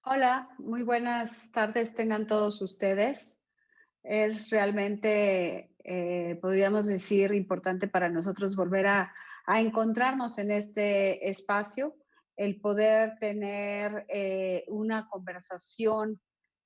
Hola, muy buenas tardes tengan todos ustedes. Es realmente, podríamos decir, importante para nosotros volver a encontrarnos en este espacio, el poder tener una conversación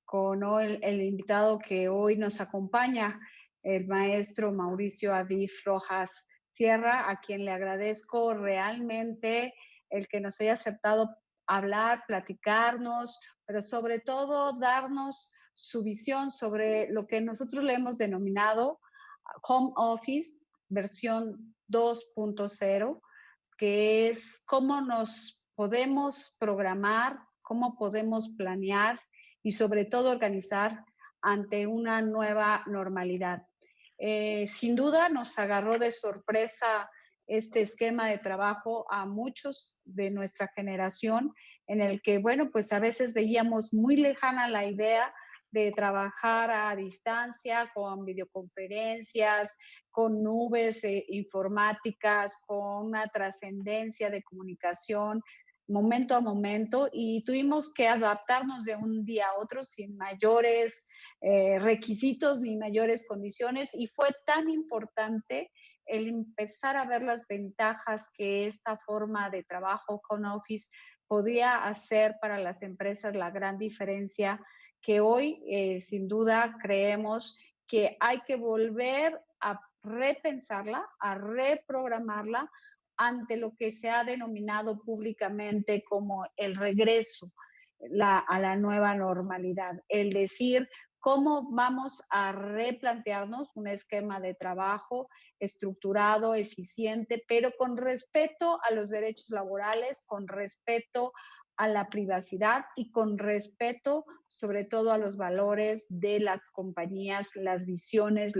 con el invitado que hoy nos acompaña, el maestro Mauricio Adif Rojas Sierra, a quien le agradezco realmente el que nos haya aceptado hablar, platicarnos, pero sobre todo darnos su visión sobre lo que nosotros le hemos denominado Home Office versión 2.0, que es cómo nos podemos programar, cómo podemos planear y sobre todo organizar ante una nueva normalidad. Sin duda nos agarró de sorpresa este esquema de trabajo a muchos de nuestra generación, en el que, bueno, pues a veces veíamos muy lejana la idea de trabajar a distancia, con videoconferencias, con nubes informáticas, con una trascendencia de comunicación momento a momento, y tuvimos que adaptarnos de un día a otro sin mayores requisitos ni mayores condiciones, y fue tan importante el empezar a ver las ventajas que esta forma de trabajo con Office podía hacer para las empresas, la gran diferencia que hoy sin duda creemos que hay que volver a repensarla, a reprogramarla ante lo que se ha denominado públicamente como el regreso a la nueva normalidad. El decir, cómo vamos a replantearnos un esquema de trabajo estructurado, eficiente, pero con respeto a los derechos laborales, con respeto a la privacidad y con respeto sobre todo a los valores de las compañías, las visiones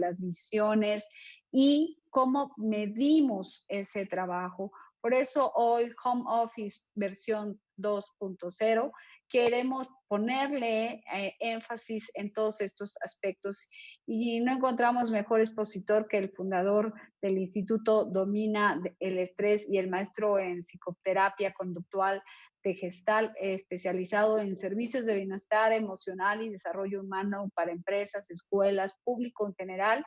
y cómo medimos ese trabajo. Por eso hoy Home Office versión 2.0 queremos ponerle énfasis en todos estos aspectos y no encontramos mejor expositor que el fundador del Instituto Domina el Estrés y el maestro en psicoterapia conductual de Gestal, especializado en servicios de bienestar emocional y desarrollo humano para empresas, escuelas, público en general,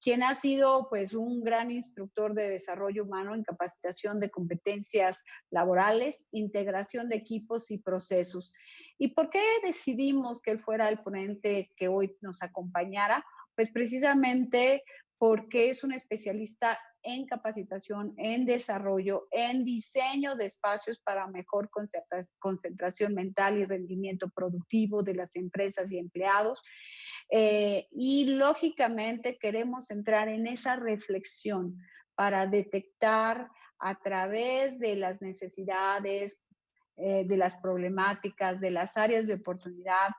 quien ha sido pues un gran instructor de desarrollo humano en capacitación de competencias laborales, integración de equipos y procesos. ¿Y por qué decidimos que él fuera el ponente que hoy nos acompañara? Pues precisamente porque es un especialista en capacitación, en desarrollo, en diseño de espacios para mejor concentración mental y rendimiento productivo de las empresas y empleados. Y lógicamente queremos entrar en esa reflexión para detectar a través de las necesidades, de las problemáticas, de las áreas de oportunidad,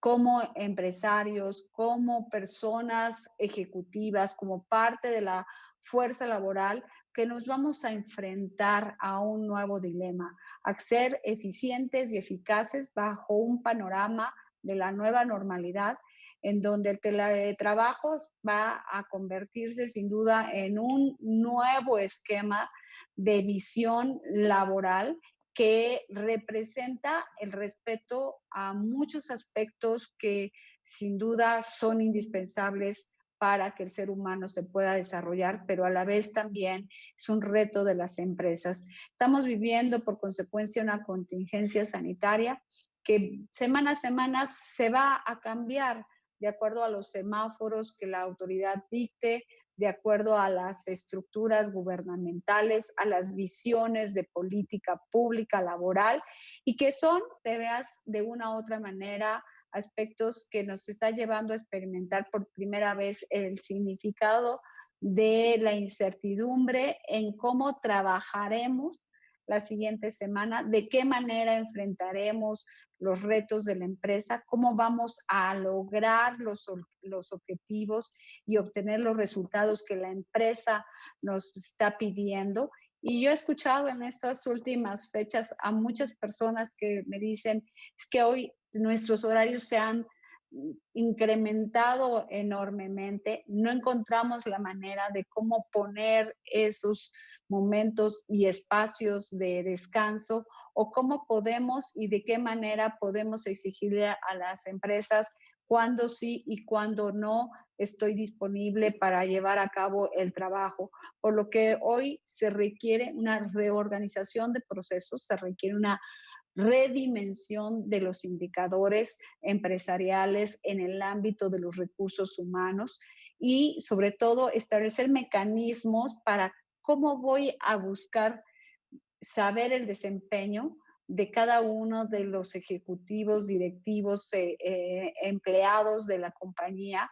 como empresarios, como personas ejecutivas, como parte de la fuerza laboral, que nos vamos a enfrentar a un nuevo dilema, a ser eficientes y eficaces bajo un panorama de la nueva normalidad, en donde el teletrabajo va a convertirse sin duda en un nuevo esquema de visión laboral que representa el respeto a muchos aspectos que sin duda son indispensables para que el ser humano se pueda desarrollar, pero a la vez también es un reto de las empresas. Estamos viviendo por consecuencia una contingencia sanitaria que semana a semana se va a cambiar de acuerdo a los semáforos que la autoridad dicte, de acuerdo a las estructuras gubernamentales, a las visiones de política pública laboral y que son, de veras, de una u otra manera, aspectos que nos está llevando a experimentar por primera vez el significado de la incertidumbre en cómo trabajaremos la siguiente semana, de qué manera enfrentaremos los retos de la empresa, cómo vamos a lograr los objetivos y obtener los resultados que la empresa nos está pidiendo. Y yo he escuchado en estas últimas fechas a muchas personas que me dicen, es que hoy nuestros horarios se han incrementado enormemente, no encontramos la manera de cómo poner esos momentos y espacios de descanso o cómo podemos y de qué manera podemos exigirle a las empresas cuándo sí y cuándo no estoy disponible para llevar a cabo el trabajo. Por lo que hoy se requiere una reorganización de procesos, se requiere una redimensión de los indicadores empresariales en el ámbito de los recursos humanos y sobre todo establecer mecanismos para cómo voy a buscar saber el desempeño de cada uno de los ejecutivos, directivos, empleados de la compañía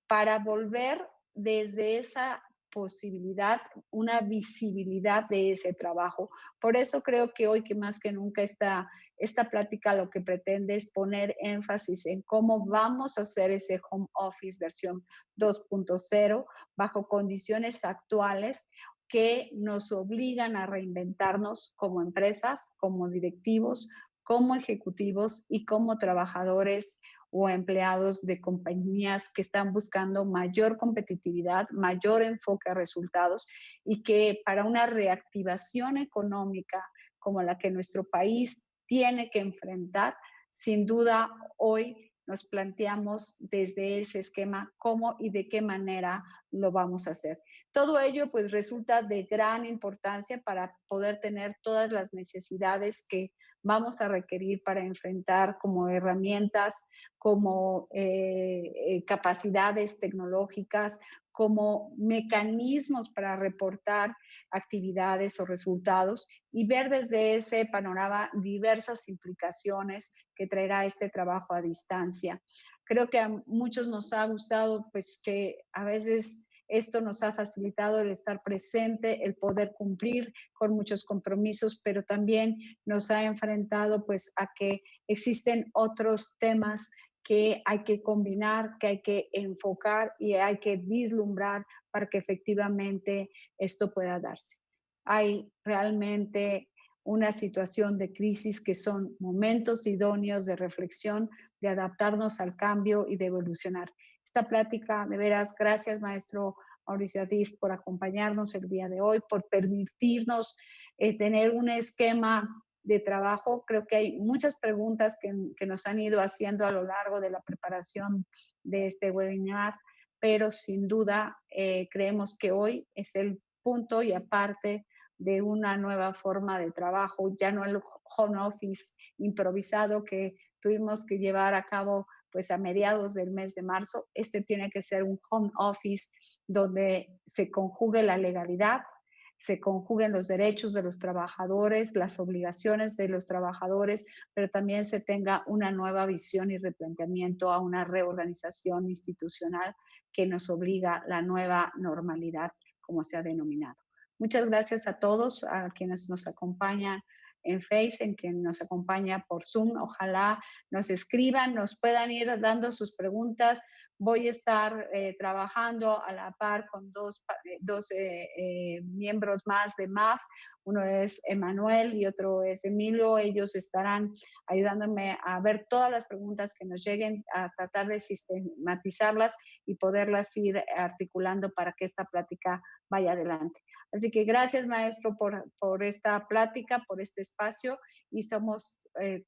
para volver desde esa posibilidad, una visibilidad de ese trabajo. Por eso creo que hoy que más que nunca esta plática lo que pretende es poner énfasis en cómo vamos a hacer ese home office versión 2.0 bajo condiciones actuales que nos obligan a reinventarnos como empresas, como directivos, como ejecutivos y como trabajadores o empleados de compañías que están buscando mayor competitividad, mayor enfoque a resultados y que para una reactivación económica como la que nuestro país tiene que enfrentar, sin duda hoy nos planteamos desde ese esquema cómo y de qué manera lo vamos a hacer. Todo ello pues resulta de gran importancia para poder tener todas las necesidades que vamos a requerir para enfrentar como herramientas, como capacidades tecnológicas, como mecanismos para reportar actividades o resultados y ver desde ese panorama diversas implicaciones que traerá este trabajo a distancia. Creo que a muchos nos ha gustado pues que a veces esto nos ha facilitado el estar presente, el poder cumplir con muchos compromisos, pero también nos ha enfrentado pues a que existen otros temas que hay que combinar, que hay que enfocar y hay que vislumbrar para que efectivamente esto pueda darse. Hay realmente una situación de crisis que son momentos idóneos de reflexión, de adaptarnos al cambio y de evolucionar. Esta plática, de veras, gracias maestro Mauricio Adif por acompañarnos el día de hoy, por permitirnos tener un esquema de trabajo. Creo que hay muchas preguntas que nos han ido haciendo a lo largo de la preparación de este webinar, pero sin duda creemos que hoy es el punto y aparte de una nueva forma de trabajo, ya no el home office improvisado que tuvimos que llevar a cabo pues a mediados del mes de marzo. Este tiene que ser un home office donde se conjugue la legalidad, se conjuguen los derechos de los trabajadores, las obligaciones de los trabajadores, pero también se tenga una nueva visión y replanteamiento a una reorganización institucional que nos obliga la nueva normalidad, como se ha denominado. Muchas gracias a todos, a quienes nos acompañan en Face, en quien nos acompaña por Zoom. Ojalá nos escriban, nos puedan ir dando sus preguntas. Voy a estar trabajando a la par con dos miembros más de MAF. Uno es Emanuel y otro es Emilio. Ellos estarán ayudándome a ver todas las preguntas que nos lleguen, a tratar de sistematizarlas y poderlas ir articulando para que esta plática vaya adelante. Así que gracias, maestro, por esta plática, por este espacio y somos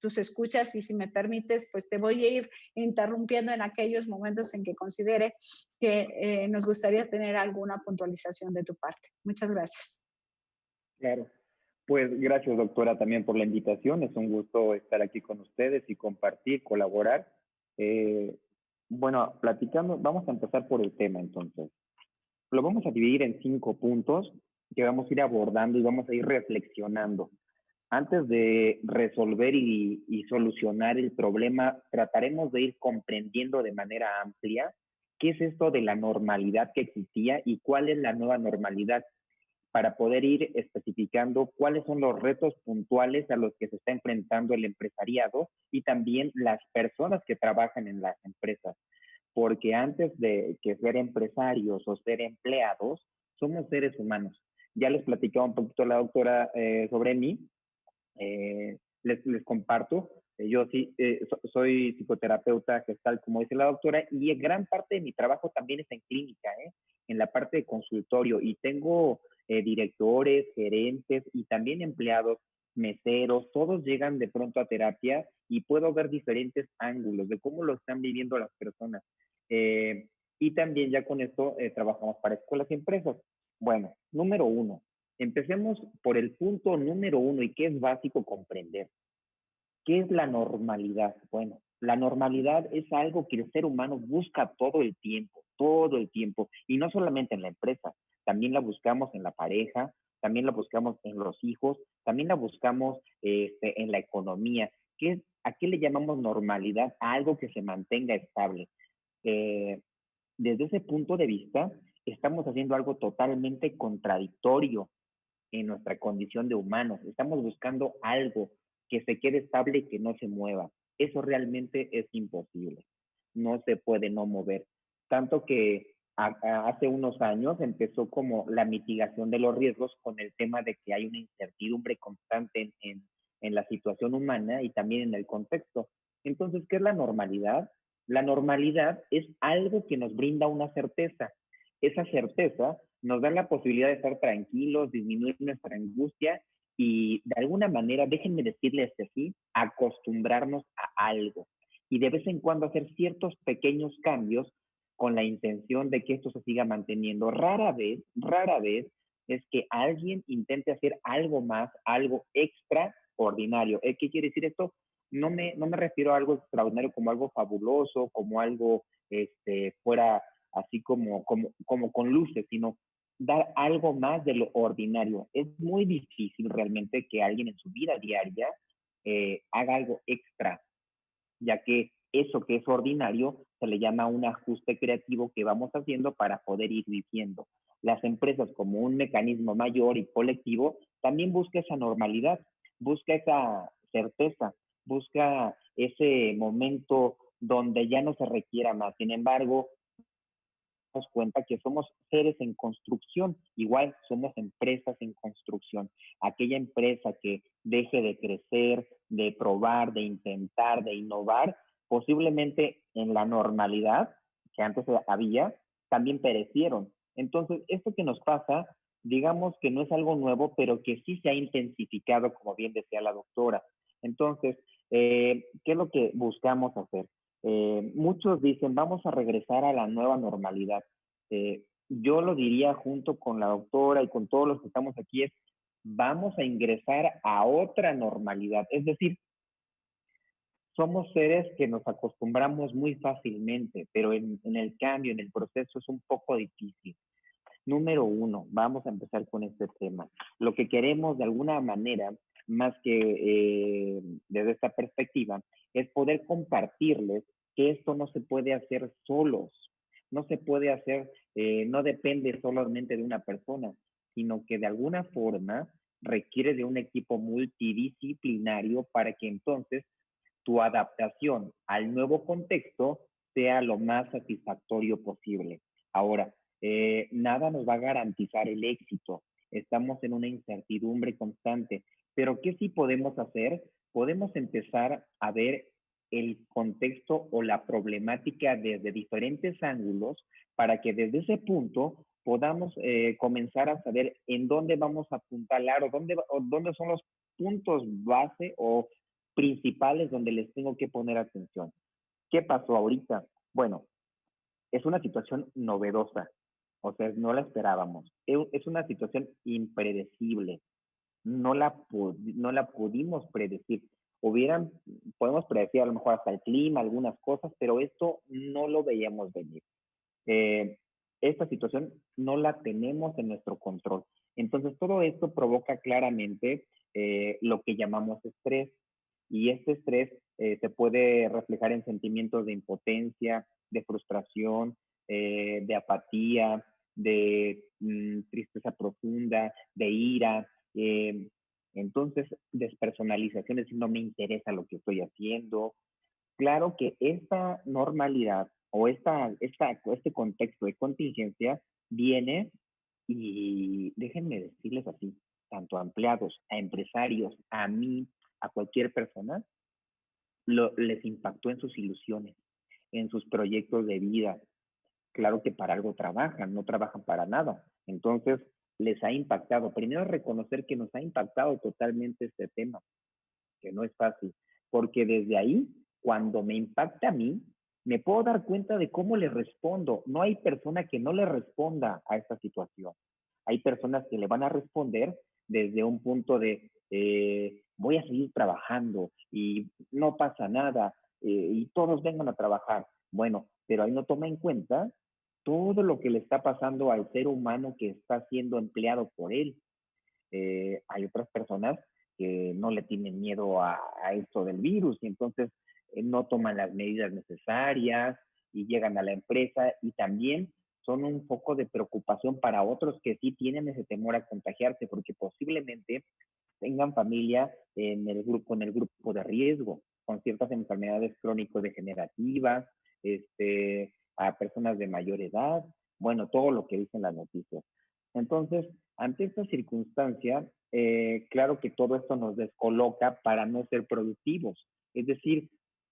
tus escuchas y si me permites, pues te voy a ir interrumpiendo en aquellos momentos en que considere que nos gustaría tener alguna puntualización de tu parte. Muchas gracias. Claro. Pues gracias, doctora, también por la invitación. Es un gusto estar aquí con ustedes y compartir, colaborar. Bueno, platicando, vamos a empezar por el tema entonces. Lo vamos a dividir en 5 puntos que vamos a ir abordando y vamos a ir reflexionando. Antes de resolver y solucionar el problema, trataremos de ir comprendiendo de manera amplia qué es esto de la normalidad que existía y cuál es la nueva normalidad, para poder ir especificando cuáles son los retos puntuales a los que se está enfrentando el empresariado y también las personas que trabajan en las empresas. Porque antes de que ser empresarios o ser empleados, somos seres humanos. Ya les platicaba un poquito la doctora sobre mí. Les comparto. Yo sí soy psicoterapeuta gestal, como dice la doctora, y gran parte de mi trabajo también es en clínica, en la parte de consultorio, y tengo directores, gerentes y también empleados meseros, todos llegan de pronto a terapia y puedo ver diferentes ángulos de cómo lo están viviendo las personas. Eh, y también ya con esto trabajamos para escuelas y empresas. Bueno, número uno, empecemos por el punto número uno y que es básico comprender. ¿Qué es la normalidad? Bueno, la normalidad es algo que el ser humano busca todo el tiempo, y no solamente en la empresa, también la buscamos en la pareja, también la buscamos en los hijos, también la buscamos en la economía. ¿A qué le llamamos normalidad? A algo que se mantenga estable. Eh, Desde ese punto de vista, estamos haciendo algo totalmente contradictorio en nuestra condición de humanos. Estamos buscando algo que se quede estable y que no se mueva. Eso realmente es imposible. No se puede no mover. Tanto que hace unos años empezó como la mitigación de los riesgos con el tema de que hay una incertidumbre constante en la situación humana y también en el contexto. Entonces, ¿qué es la normalidad? La normalidad es algo que nos brinda una certeza. Esa certeza nos da la posibilidad de estar tranquilos, disminuir nuestra angustia y de alguna manera, déjenme decirles así, acostumbrarnos a algo y de vez en cuando hacer ciertos pequeños cambios con la intención de que esto se siga manteniendo. Rara vez es que alguien intente hacer algo más, algo extraordinario. ¿Qué quiere decir esto? No me refiero a algo extraordinario como algo fabuloso, como algo fuera así como con luces, sino dar algo más de lo ordinario. Es muy difícil realmente que alguien en su vida diaria haga algo extra, ya que eso que es ordinario se le llama un ajuste creativo que vamos haciendo para poder ir viviendo. Las empresas, como un mecanismo mayor y colectivo, también busca esa normalidad, busca esa certeza, busca ese momento donde ya no se requiera más. Sin embargo, cuenta que somos seres en construcción, igual somos empresas en construcción. Aquella empresa que deje de crecer, de probar, de intentar, de innovar, posiblemente en la normalidad que antes había, también perecieron. Entonces, esto que nos pasa, digamos que no es algo nuevo, pero que sí se ha intensificado, como bien decía la doctora. Entonces, ¿qué es lo que buscamos hacer? Muchos dicen, vamos a regresar a la nueva normalidad. Yo lo diría junto con la doctora y con todos los que estamos aquí, es vamos a ingresar a otra normalidad. Es decir, somos seres que nos acostumbramos muy fácilmente, pero en el cambio, en el proceso es un poco difícil. Número uno, vamos a empezar con este tema. Lo que queremos de alguna manera, más que desde esta perspectiva, es poder compartirles que esto no se puede hacer solos, no se puede hacer, no depende solamente de una persona, sino que de alguna forma requiere de un equipo multidisciplinario para que entonces tu adaptación al nuevo contexto sea lo más satisfactorio posible. Ahora, nada nos va a garantizar el éxito. Estamos en una incertidumbre constante. Pero ¿qué sí podemos hacer? Podemos empezar a ver el contexto o la problemática desde diferentes ángulos para que desde ese punto podamos comenzar a saber en dónde vamos a apuntalar o dónde son los puntos base o principales donde les tengo que poner atención. ¿Qué pasó ahorita? Bueno, es una situación novedosa, o sea, no la esperábamos. Es una situación impredecible, no la pudimos predecir. Podemos predecir a lo mejor hasta el clima, algunas cosas, pero esto no lo veíamos venir. Eh, Esta situación no la tenemos en nuestro control. Entonces, todo esto provoca claramente lo que llamamos estrés. Y este estrés se puede reflejar en sentimientos de impotencia, de frustración, de apatía, de tristeza profunda, de ira. Entonces, despersonalización, es decir, no me interesa lo que estoy haciendo. Claro que esta normalidad o este contexto de contingencia viene y déjenme decirles así, tanto a empleados, a empresarios, a mí, a cualquier persona, les impactó en sus ilusiones, en sus proyectos de vida. Claro que para algo trabajan, no trabajan para nada. Entonces, les ha impactado. Primero, reconocer que nos ha impactado totalmente este tema, que no es fácil, porque desde ahí, cuando me impacta a mí, me puedo dar cuenta de cómo le respondo. No hay persona que no le responda a esta situación. Hay personas que le van a responder desde un punto de voy a seguir trabajando y no pasa nada y todos vengan a trabajar. Bueno, pero ahí no toma en cuenta todo lo que le está pasando al ser humano que está siendo empleado por él. Hay otras personas que no le tienen miedo a esto del virus y entonces no toman las medidas necesarias y llegan a la empresa y también son un poco de preocupación para otros que sí tienen ese temor a contagiarse porque posiblemente tengan familia en el grupo de riesgo, con ciertas enfermedades crónico-degenerativas, a personas de mayor edad, bueno, todo lo que dicen las noticias. Entonces, ante esta circunstancia, claro que todo esto nos descoloca para no ser productivos. Es decir,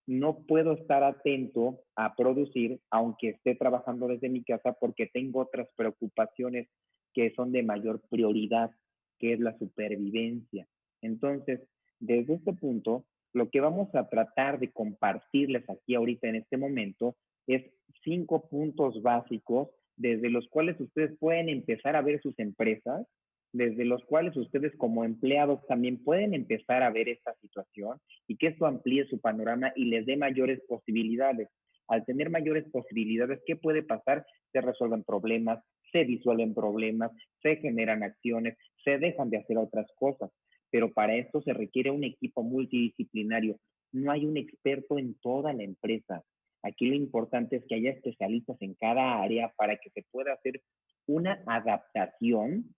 no puedo estar atento a producir aunque esté trabajando desde mi casa porque tengo otras preocupaciones que son de mayor prioridad, que es la supervivencia. Entonces, desde este punto, lo que vamos a tratar de compartirles aquí ahorita en este momento es 5 puntos básicos desde los cuales ustedes pueden empezar a ver sus empresas, desde los cuales ustedes como empleados también pueden empezar a ver esta situación y que esto amplíe su panorama y les dé mayores posibilidades. Al tener mayores posibilidades, ¿qué puede pasar? Se resuelven problemas, se disuelven problemas, se generan acciones, se dejan de hacer otras cosas. Pero para esto se requiere un equipo multidisciplinario. No hay un experto en toda la empresa. Aquí lo importante es que haya especialistas en cada área para que se pueda hacer una adaptación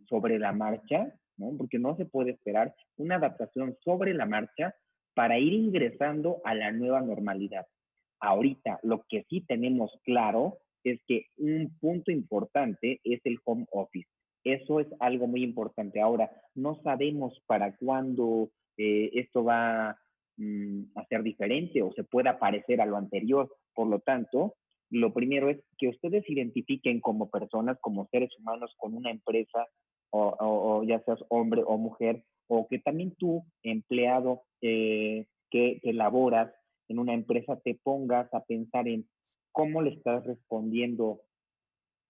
sobre la marcha, ¿no? Porque no se puede esperar una adaptación sobre la marcha para ir ingresando a la nueva normalidad. Ahorita, lo que sí tenemos claro es que un punto importante es el home office. Eso es algo muy importante. Ahora, no sabemos para cuándo esto va a ser diferente o se pueda parecer a lo anterior. Por lo tanto, lo primero es que ustedes se identifiquen como personas, como seres humanos con una empresa, o ya seas hombre o mujer, o que también tú, empleado que laboras en una empresa, te pongas a pensar en cómo le estás respondiendo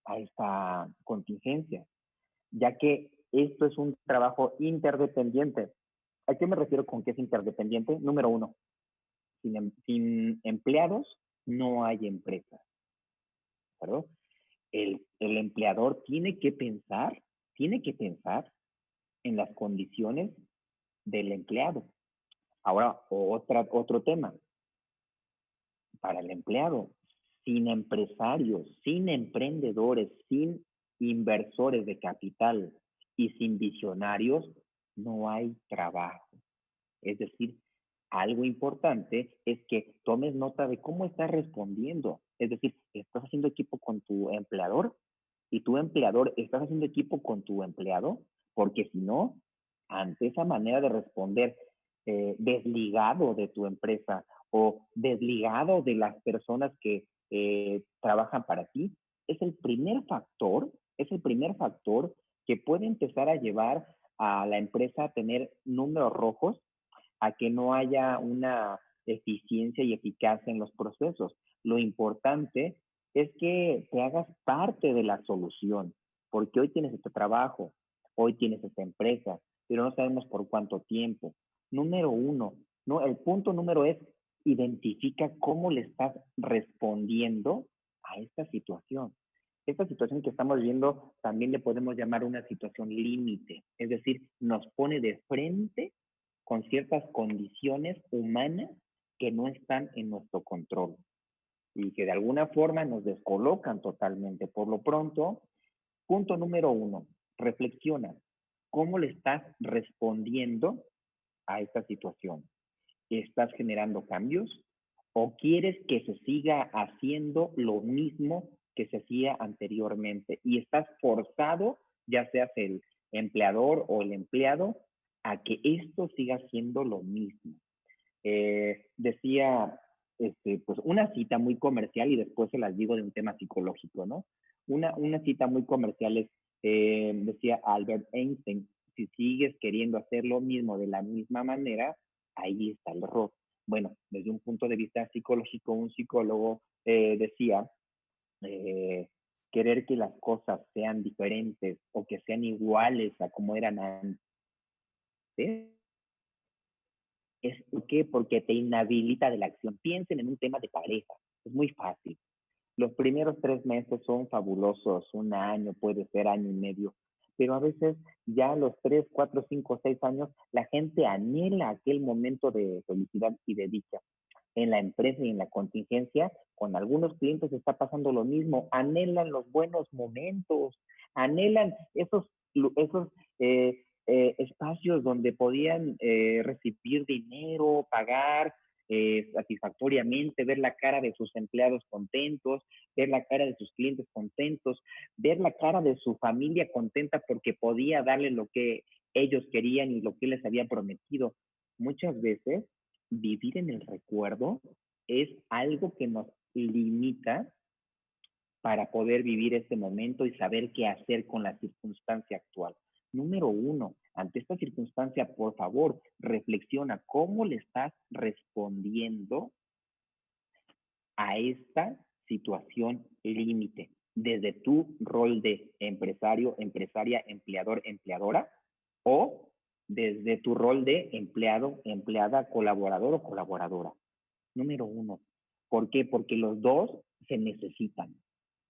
a esta contingencia, ya que esto es un trabajo interdependiente. ¿A qué me refiero con que es interdependiente? Número uno, sin empleados no hay empresa, ¿verdad? El empleador tiene que pensar en las condiciones del empleado. Ahora, otro tema, para el empleado, sin empresarios, sin emprendedores, sin inversores de capital y sin visionarios, no hay trabajo. Es decir, algo importante es que tomes nota de cómo estás respondiendo. Es decir, ¿estás haciendo equipo con tu empleador? ¿Y tu empleador estás haciendo equipo con tu empleado? Porque si no, ante esa manera de responder desligado de tu empresa o desligado de las personas que trabajan para ti, es el primer factor que puede empezar a llevar a la empresa a tener números rojos, a que no haya una eficiencia y eficacia en los procesos. Lo importante es que te hagas parte de la solución, porque hoy tienes este trabajo, hoy tienes esta empresa, pero no sabemos por cuánto tiempo. Número uno, ¿no? El punto número es identifica cómo le estás respondiendo a esta situación. Esta situación que estamos viendo también le podemos llamar una situación límite, es decir, nos pone de frente con ciertas condiciones humanas que no están en nuestro control y que de alguna forma nos descolocan totalmente. Por lo pronto, punto número uno, reflexiona. ¿Cómo le estás respondiendo a esta situación? ¿Estás generando cambios? ¿O quieres que se siga haciendo lo mismo que se hacía anteriormente? Y estás forzado, ya seas el empleador o el empleado, a que esto siga siendo lo mismo. Decía, pues una cita muy comercial y después se las digo de un tema psicológico, ¿no? Una cita muy comercial es, decía Albert Einstein, si sigues queriendo hacer lo mismo de la misma manera, ahí está el error. Bueno, desde un punto de vista psicológico, un psicólogo decía, querer que las cosas sean diferentes o que sean iguales a como eran antes, ¿por qué? Porque te inhabilita de la acción. Piensen en un tema de pareja, es muy fácil. Los primeros 3 meses son fabulosos, un año, puede ser año y medio, pero a veces ya a los 3, 4, 5, 6 años, la gente anhela aquel momento de felicidad y de dicha. En la empresa y en la contingencia, con algunos clientes está pasando lo mismo, anhelan los buenos momentos, anhelan esos espacios donde podían recibir dinero, pagar satisfactoriamente, ver la cara de sus empleados contentos, ver la cara de sus clientes contentos, ver la cara de su familia contenta porque podía darle lo que ellos querían y lo que les había prometido. Muchas veces vivir en el recuerdo es algo que nos limita para poder vivir este momento y saber qué hacer con la circunstancia actual. Número uno, ante esta circunstancia, por favor, reflexiona cómo le estás respondiendo a esta situación límite desde tu rol de empresario, empresaria, empleador, empleadora o desde tu rol de empleado, empleada, colaborador o colaboradora. Número uno. ¿Por qué? Porque los dos se necesitan.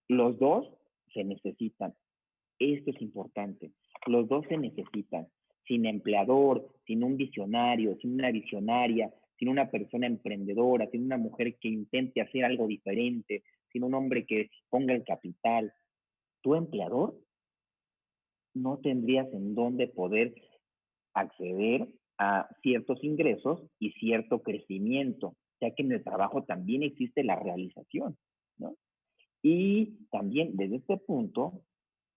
Los dos se necesitan. Esto es importante. Los dos se necesitan. Sin empleador, sin un visionario, sin una visionaria, sin una persona emprendedora, sin una mujer que intente hacer algo diferente, sin un hombre que ponga el capital, tu empleador no tendrías en dónde poder acceder a ciertos ingresos y cierto crecimiento, ya que en el trabajo también existe la realización, ¿no? Y también desde este punto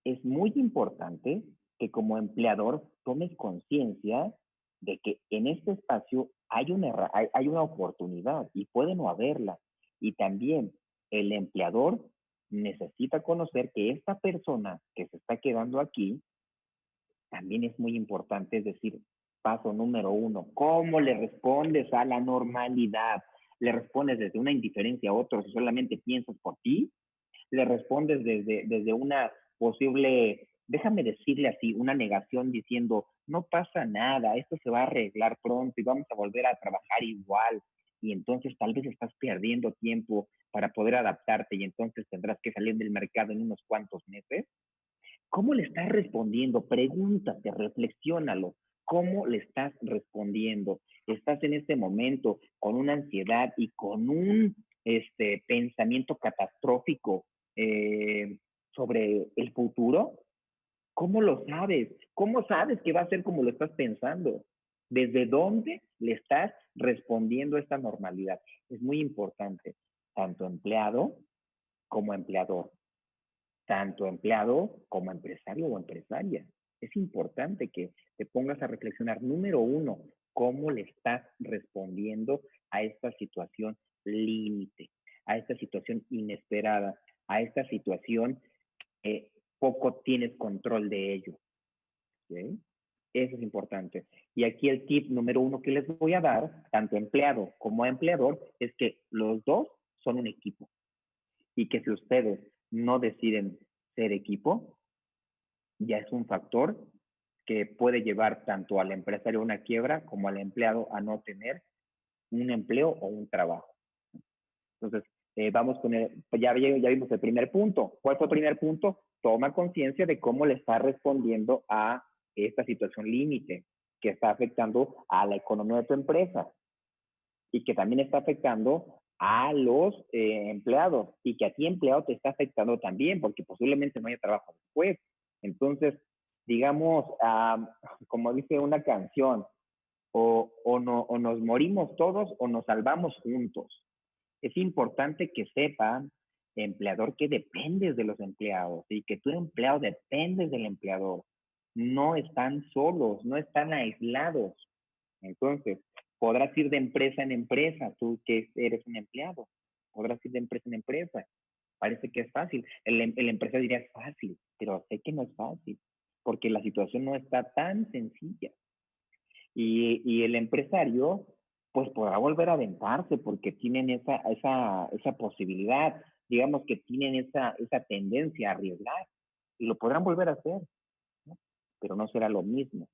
es muy importante que como empleador tomes conciencia de que en este espacio hay una oportunidad y puede no haberla. Y también el empleador necesita conocer que esta persona que se está quedando aquí también es muy importante, es decir, paso número uno, ¿cómo le respondes a la normalidad? ¿Le respondes desde una indiferencia a otros y solamente piensas por ti? ¿Le respondes desde una posible, déjame decirle así, una negación diciendo, no pasa nada, esto se va a arreglar pronto y vamos a volver a trabajar igual? Y entonces tal vez estás perdiendo tiempo para poder adaptarte y entonces tendrás que salir del mercado en unos cuantos meses. ¿Cómo le estás respondiendo? Pregúntate, reflexiónalo. ¿Cómo le estás respondiendo? ¿Estás en este momento con una ansiedad y con un pensamiento catastrófico sobre el futuro? ¿Cómo lo sabes? ¿Cómo sabes que va a ser como lo estás pensando? ¿Desde dónde le estás respondiendo a esta normalidad? Es muy importante, tanto empleado como empleador, tanto empleado como empresario o empresaria. Es importante que te pongas a reflexionar, número uno, cómo le estás respondiendo a esta situación límite, a esta situación inesperada, a esta situación que poco tienes control de ello. ¿Sí? Eso es importante. Y aquí el tip número uno que les voy a dar, tanto empleado como empleador, es que los dos son un equipo y que si ustedes no deciden ser equipo, ya es un factor que puede llevar tanto al empresario a una quiebra como al empleado a no tener un empleo o un trabajo. Entonces, vamos con ya vimos el primer punto. ¿Cuál fue el primer punto? Toma conciencia de cómo le está respondiendo a esta situación límite que está afectando a la economía de tu empresa y que también está afectando a los empleados y que a ti empleado te está afectando también porque posiblemente no haya trabajo después. Entonces, digamos, como dice una canción, o nos morimos todos o nos salvamos juntos. Es importante que sepan, empleador, que dependes de los empleados y que tú, empleado, dependes del empleador. No están solos, no están aislados. Entonces, podrás ir de empresa en empresa, tú que eres un empleado, podrás ir de empresa en empresa. Parece que es fácil. El empresario diría es fácil, pero sé que no es fácil, porque la situación no está tan sencilla. Y el empresario, pues podrá volver a aventarse porque tienen esa posibilidad, digamos que tienen esa tendencia a arriesgar y lo podrán volver a hacer, ¿no? Pero no será lo mismo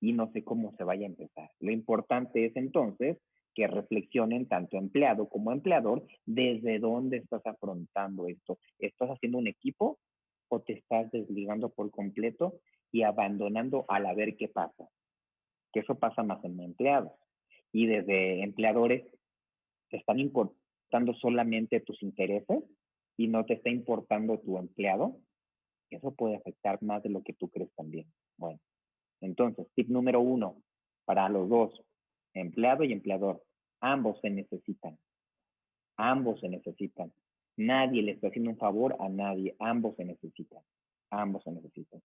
y no sé cómo se vaya a empezar. Lo importante es entonces que reflexionen tanto empleado como empleador desde dónde estás afrontando esto. ¿Estás haciendo un equipo o te estás desligando por completo y abandonando al a ver qué pasa? Que eso pasa más en empleados. Y desde empleadores te están importando solamente tus intereses y no te está importando tu empleado. Eso puede afectar más de lo que tú crees también. Bueno, entonces, tip número 1, para los dos, empleado y empleador, ambos se necesitan. Ambos se necesitan. Nadie le está haciendo un favor a nadie. Ambos se necesitan. Ambos se necesitan.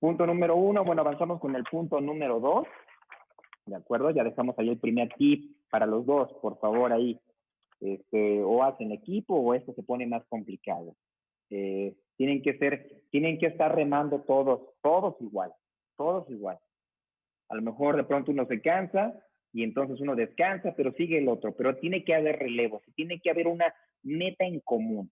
Punto número 1, bueno, avanzamos con el punto número 2. ¿De acuerdo? Ya dejamos ahí el primer tip para los dos, por favor, ahí. O hacen equipo o esto se pone más complicado. Tienen que estar remando todos igual, todos igual. A lo mejor de pronto uno se cansa y entonces uno descansa, pero sigue el otro, pero tiene que haber relevos, tiene que haber una meta en común.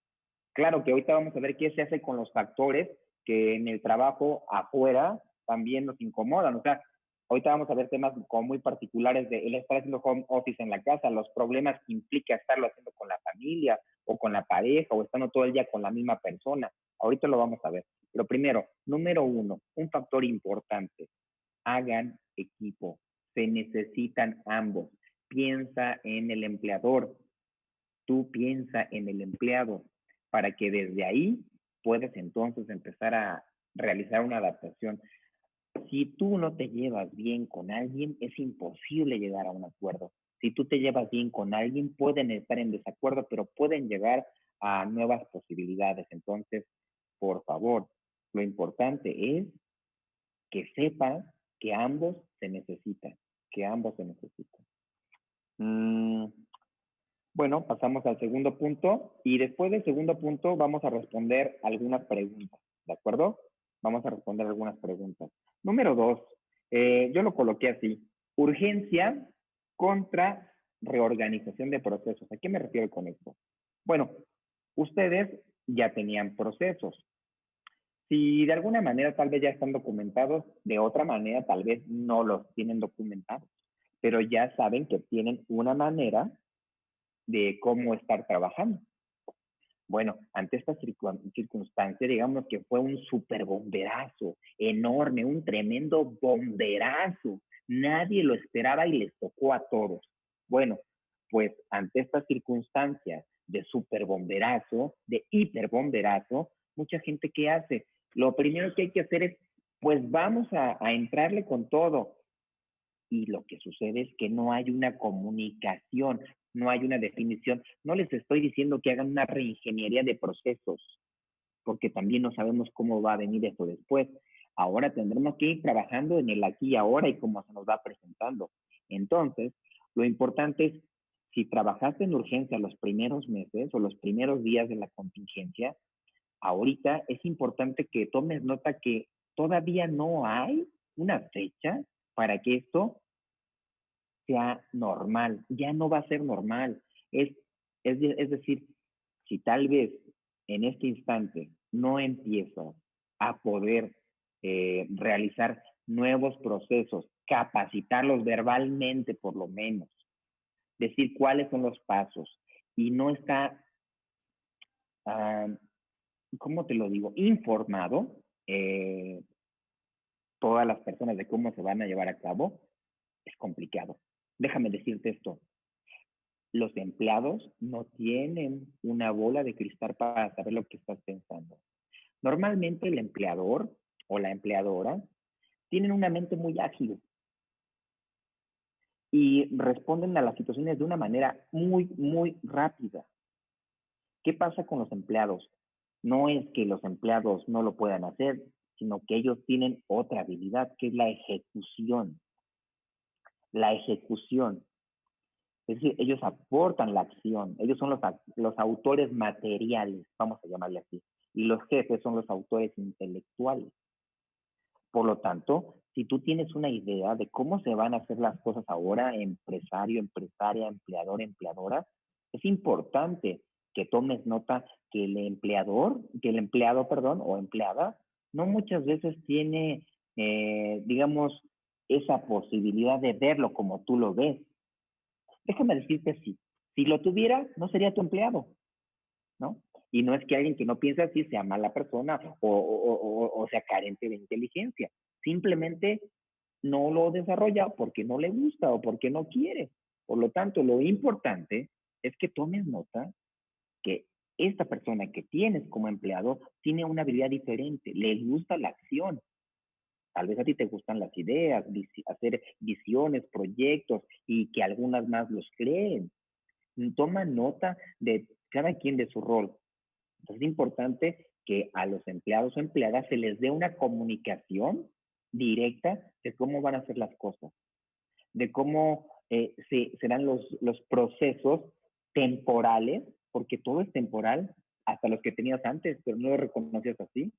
Claro que ahorita vamos a ver qué se hace con los factores que en el trabajo afuera también nos incomodan. O sea, ahorita vamos a ver temas como muy particulares de el estar haciendo home office en la casa, los problemas que implica estarlo haciendo con la familia o con la pareja o estando todo el día con la misma persona. Ahorita lo vamos a ver. Pero primero, número 1, un factor importante, hagan equipo. Se necesitan ambos. Piensa en el empleador. Tú piensa en el empleado para que desde ahí puedas entonces empezar a realizar una adaptación. Si tú no te llevas bien con alguien, es imposible llegar a un acuerdo. Si tú te llevas bien con alguien, pueden estar en desacuerdo, pero pueden llegar a nuevas posibilidades. Entonces, por favor, lo importante es que sepas que ambos se necesitan, que ambos se necesitan. Bueno, pasamos al segundo punto y después del segundo punto vamos a responder algunas preguntas, ¿de acuerdo? Vamos a responder algunas preguntas. Número 2, yo lo coloqué así, urgencia contra reorganización de procesos. ¿A qué me refiero con esto? Bueno, ustedes ya tenían procesos. Si de alguna manera tal vez ya están documentados, de otra manera tal vez no los tienen documentados, pero ya saben que tienen una manera de cómo estar trabajando. Bueno, ante esta circunstancia, digamos que fue un super bomberazo, enorme, un tremendo bomberazo. Nadie lo esperaba y les tocó a todos. Bueno, pues ante estas circunstancias de super bomberazo, de hiper bomberazo, mucha gente, ¿qué hace? Lo primero que hay que hacer es, pues vamos a entrarle con todo. Y lo que sucede es que no hay una comunicación, no hay una definición. No les estoy diciendo que hagan una reingeniería de procesos, porque también no sabemos cómo va a venir esto después. Ahora tendremos que ir trabajando en el aquí y ahora y cómo se nos va presentando. Entonces, lo importante es, si trabajaste en urgencia los primeros meses o los primeros días de la contingencia, ahorita es importante que tomes nota que todavía no hay una fecha para que esto sea normal, ya no va a ser normal. Es decir, si tal vez en este instante no empiezas a poder realizar nuevos procesos, capacitarlos verbalmente por lo menos, decir cuáles son los pasos y no está, ¿cómo te lo digo?, informado todas las personas de cómo se van a llevar a cabo, es complicado. Déjame decirte esto, los empleados no tienen una bola de cristal para saber lo que estás pensando. Normalmente el empleador o la empleadora tienen una mente muy ágil y responden a las situaciones de una manera muy, muy rápida. ¿Qué pasa con los empleados? No es que los empleados no lo puedan hacer, sino que ellos tienen otra habilidad, que es la ejecución. La ejecución. Es decir, ellos aportan la acción, ellos son los autores materiales, vamos a llamarle así, y los jefes son los autores intelectuales. Por lo tanto, si tú tienes una idea de cómo se van a hacer las cosas ahora, empresario, empresaria, empleador, empleadora, es importante que tomes nota que el empleado, perdón, o empleada, no muchas veces tiene, digamos, esa posibilidad de verlo como tú lo ves. Déjame decirte así, si lo tuviera, no sería tu empleado, ¿no? Y no es que alguien que no piensa así sea mala persona o sea carente de inteligencia. Simplemente no lo desarrolla porque no le gusta o porque no quiere. Por lo tanto, lo importante es que tomes nota que esta persona que tienes como empleado tiene una habilidad diferente, le gusta la acción. Tal vez a ti te gustan las ideas, hacer visiones, proyectos y que algunas más los creen. Toma nota de cada quien de su rol. Entonces es importante que a los empleados o empleadas se les dé una comunicación directa de cómo van a hacer las cosas, de cómo serán los procesos temporales, porque todo es temporal, hasta los que tenías antes, pero no lo reconocías así.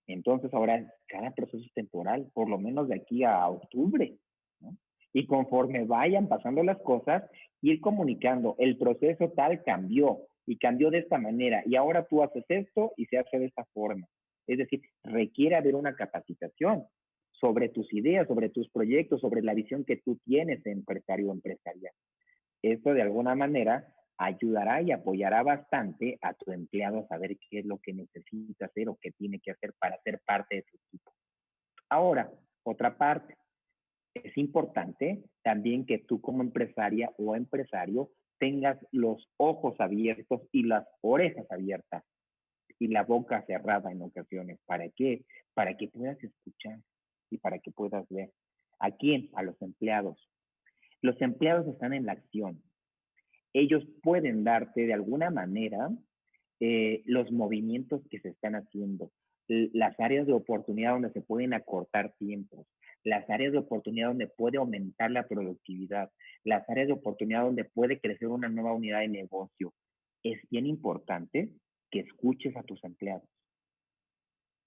Entonces ahora cada proceso es temporal, por lo menos de aquí a octubre, ¿no? Y conforme vayan pasando las cosas, ir comunicando, el proceso tal cambió y cambió de esta manera y ahora tú haces esto y se hace de esta forma. Es decir, requiere haber una capacitación sobre tus ideas, sobre tus proyectos, sobre la visión que tú tienes de empresario o empresarial. Esto de alguna manera ayudará y apoyará bastante a tu empleado a saber qué es lo que necesita hacer o qué tiene que hacer para ser parte de tu equipo. Ahora, otra parte, es importante también que tú como empresaria o empresario tengas los ojos abiertos y las orejas abiertas y la boca cerrada en ocasiones. ¿Para qué? Para que puedas escuchar y para que puedas ver. ¿A quién? A los empleados. Los empleados están en la acción. Ellos pueden darte de alguna manera los movimientos que se están haciendo, las áreas de oportunidad donde se pueden acortar tiempos, las áreas de oportunidad donde puede aumentar la productividad, las áreas de oportunidad donde puede crecer una nueva unidad de negocio. Es bien importante que escuches a tus empleados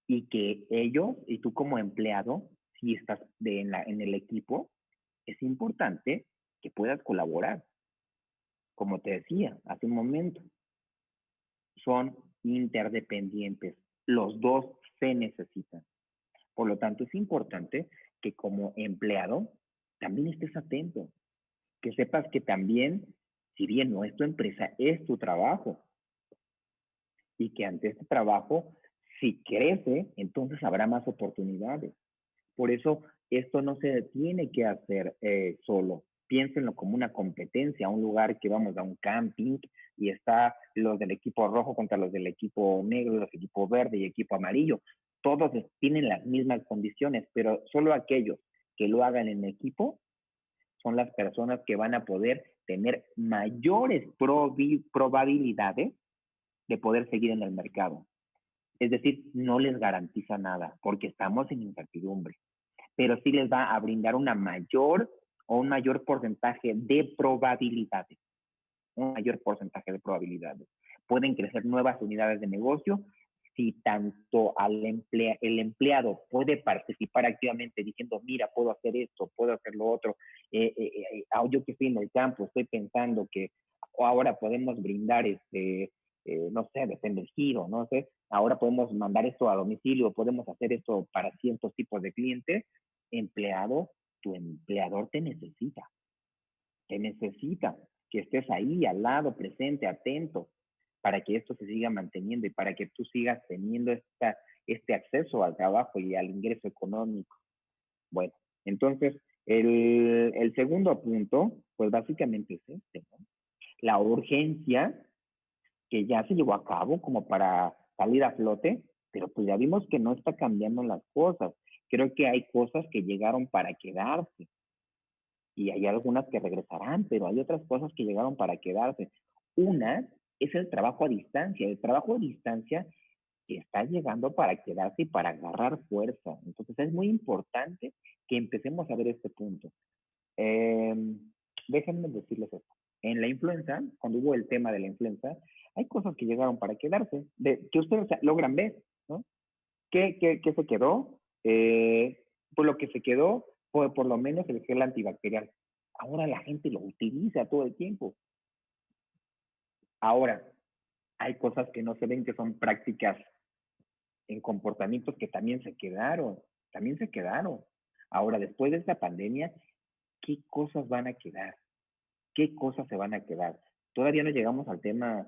y que ellos, y tú como empleado, si estás en el equipo, es importante que puedas colaborar. Como te decía hace un momento, son interdependientes. Los dos se necesitan. Por lo tanto, es importante que como empleado también estés atento, que sepas que también, si bien no es tu empresa, es tu trabajo. Y que ante este trabajo, si crece, entonces habrá más oportunidades. Por eso, esto no se tiene que hacer solo. Piénsenlo como una competencia, un lugar que vamos a un camping y está los del equipo rojo contra los del equipo negro, los equipos verde y equipo amarillo. Todos tienen las mismas condiciones, pero solo aquellos que lo hagan en equipo son las personas que van a poder tener mayores probabilidades de poder seguir en el mercado. Es decir, no les garantiza nada porque estamos en incertidumbre, pero sí les va a brindar una mayor o un mayor porcentaje de probabilidades, un mayor porcentaje de probabilidades. Pueden crecer nuevas unidades de negocio si tanto el empleado puede participar activamente diciendo, mira, puedo hacer esto, puedo hacer lo otro. Yo que estoy en el campo, estoy pensando que ahora podemos brindar no sé, depende del giro, no sé, ahora podemos mandar esto a domicilio, podemos hacer esto para ciertos tipos de clientes. Empleado, tu empleador te necesita que estés ahí al lado, presente, atento, para que esto se siga manteniendo y para que tú sigas teniendo este acceso al trabajo y al ingreso económico. Bueno, entonces, el segundo punto, pues básicamente es este, ¿no? La urgencia que ya se llevó a cabo como para salir a flote, pero pues ya vimos que no está cambiando las cosas. Creo que hay cosas que llegaron para quedarse y hay algunas que regresarán, pero hay otras cosas que llegaron para quedarse. Una es el trabajo a distancia. El trabajo a distancia está llegando para quedarse y para agarrar fuerza. Entonces es muy importante que empecemos a ver este punto. déjenme decirles esto. En la influenza, cuando hubo el tema de la influenza, hay cosas que llegaron para quedarse, que ustedes logran ver, ¿no? ¿Qué se quedó? Pues lo que se quedó fue por lo menos el gel antibacterial. Ahora la gente lo utiliza todo el tiempo. Ahora, hay cosas que no se ven, que son prácticas en comportamientos que también se quedaron. Ahora, después de esta pandemia, ¿qué cosas van a quedar? ¿Qué cosas se van a quedar? Todavía no llegamos al tema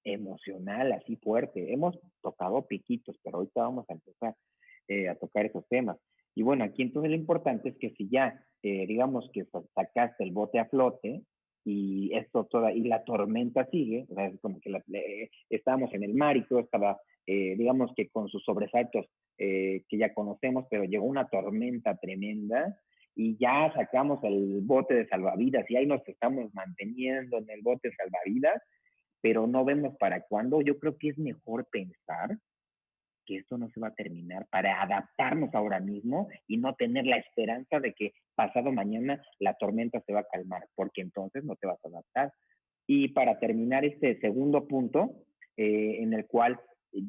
emocional así fuerte. Hemos tocado piquitos, pero ahorita vamos a empezar a tocar esos temas. Y bueno, aquí entonces lo importante es que si ya, digamos que sacaste el bote a flote y esto toda, y la tormenta sigue, o sea, es como que estábamos en el mar y todo estaba, digamos que con sus sobresaltos que ya conocemos, pero llegó una tormenta tremenda y ya sacamos el bote de salvavidas y ahí nos estamos manteniendo en el bote de salvavidas, pero no vemos para cuándo. Yo creo que es mejor pensar que esto no se va a terminar para adaptarnos ahora mismo y no tener la esperanza de que pasado mañana la tormenta se va a calmar, porque entonces no te vas a adaptar. Y para terminar este segundo punto, en el cual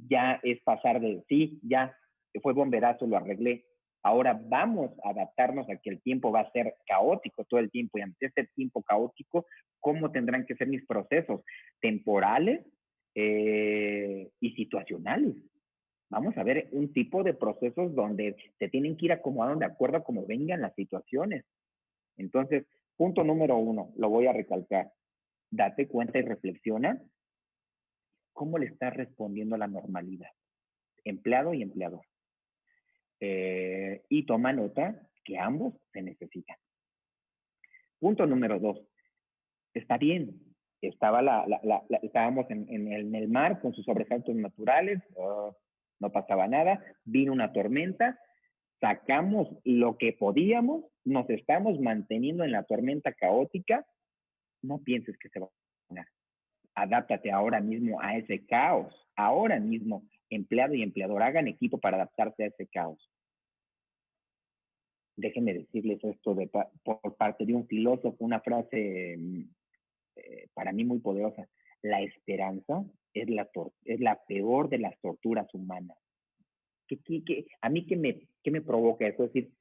ya es pasar de, sí, ya fue bomberazo, lo arreglé, ahora vamos a adaptarnos a que el tiempo va a ser caótico todo el tiempo, y ante este tiempo caótico, ¿cómo tendrán que ser mis procesos temporales y situacionales? Vamos a ver un tipo de procesos donde se tienen que ir acomodando de acuerdo a cómo vengan las situaciones. Entonces, punto número 1, lo voy a recalcar. Date cuenta y reflexiona cómo le estás respondiendo a la normalidad, empleado y empleador. Y toma nota que ambos se necesitan. Punto número 2, está bien, estábamos en el mar con sus sobresaltos naturales, no pasaba nada, vino una tormenta, sacamos lo que podíamos, nos estamos manteniendo en la tormenta caótica, no pienses que se va a ganar. Adáptate ahora mismo a ese caos, ahora mismo, empleado y empleador, hagan equipo para adaptarse a ese caos. Déjenme decirles esto por parte de un filósofo, una frase para mí muy poderosa. La esperanza es la peor de las torturas humanas. A mí ¿qué me provoca eso? Es decir,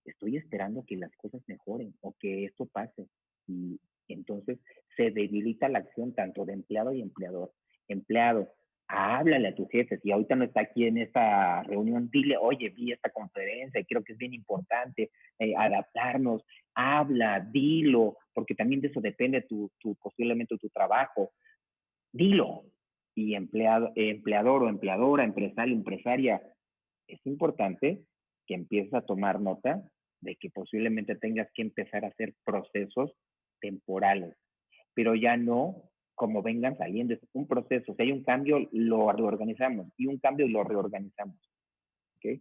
estoy esperando que las cosas mejoren o que esto pase. Y entonces se debilita la acción tanto de empleado y empleador. Empleado, háblale a tu jefe. Si ahorita no está aquí en esta reunión, dile, oye, vi esta conferencia, creo que es bien importante adaptarnos. Habla, dilo, porque también de eso depende posiblemente tu trabajo. Dilo. Y empleador o empleadora, empresario, empresaria, es importante que empieces a tomar nota de que posiblemente tengas que empezar a hacer procesos temporales, pero ya no como vengan saliendo. Es un proceso. Si hay un cambio, lo reorganizamos, y un cambio lo reorganizamos. ¿Okay?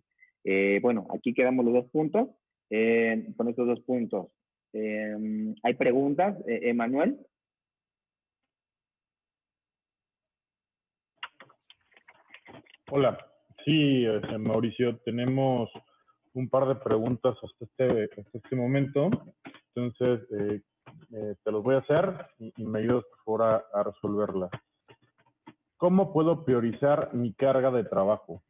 Bueno, aquí quedamos los 2 puntos. Con estos 2 puntos, ¿hay preguntas, Emanuel? Hola, sí, Mauricio, tenemos un par de preguntas hasta este momento, entonces te los voy a hacer y me ayudas por favor a resolverlas. ¿Cómo puedo priorizar mi carga de trabajo?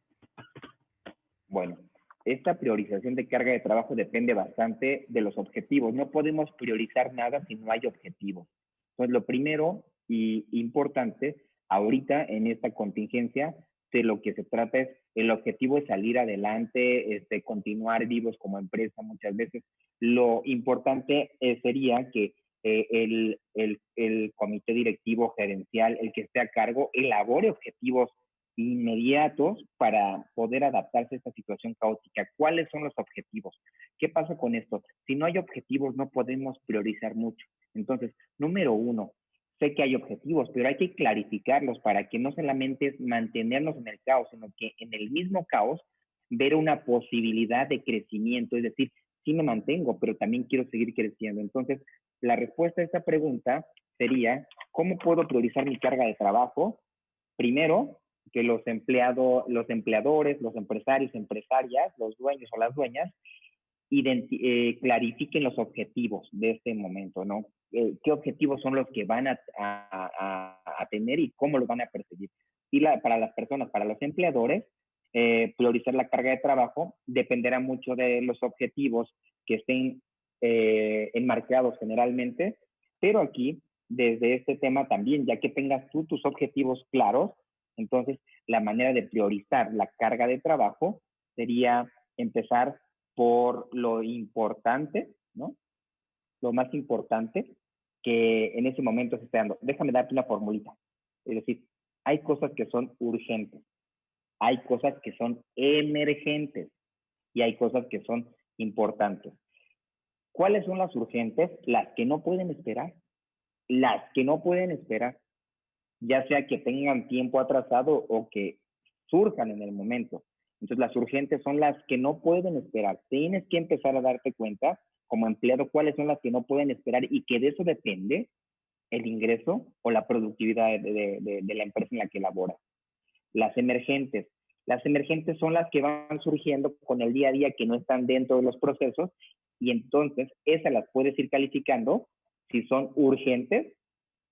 Bueno, esta priorización de carga de trabajo depende bastante de los objetivos. No podemos priorizar nada si no hay objetivos. Entonces, lo primero y importante ahorita en esta contingencia, de lo que se trata es, el objetivo es salir adelante, continuar vivos como empresa muchas veces. Lo importante sería que el comité directivo gerencial, el que esté a cargo, elabore objetivos inmediatos para poder adaptarse a esta situación caótica. ¿Cuáles son los objetivos? ¿Qué pasa con esto? Si no hay objetivos, no podemos priorizar mucho. Entonces, número 1, sé que hay objetivos, pero hay que clarificarlos para que no solamente es mantenernos en el caos, sino que en el mismo caos ver una posibilidad de crecimiento, es decir, sí me mantengo, pero también quiero seguir creciendo. Entonces, la respuesta a esta pregunta sería, ¿cómo puedo priorizar mi carga de trabajo? Primero, que los empleadores, los empresarios, empresarias, los dueños o las dueñas, clarifiquen los objetivos de este momento, ¿no? ¿Qué objetivos son los que van a tener y cómo los van a perseguir? Y para las personas, para los empleadores, priorizar la carga de trabajo dependerá mucho de los objetivos que estén enmarcados generalmente, pero aquí, desde este tema también, ya que tengas tú tus objetivos claros, entonces la manera de priorizar la carga de trabajo sería empezar por lo importante, ¿no? Lo más importante que en ese momento se esté dando. Déjame darte una formulita. Es decir, hay cosas que son urgentes, hay cosas que son emergentes y hay cosas que son importantes. ¿Cuáles son las urgentes? Las que no pueden esperar. Las que no pueden esperar, ya sea que tengan tiempo atrasado o que surjan en el momento. Entonces, las urgentes son las que no pueden esperar. Tienes que empezar a darte cuenta, como empleado, cuáles son las que no pueden esperar y que de eso depende el ingreso o la productividad de la empresa en la que labora. Las emergentes. Las emergentes son las que van surgiendo con el día a día que no están dentro de los procesos y entonces esas las puedes ir calificando si son urgentes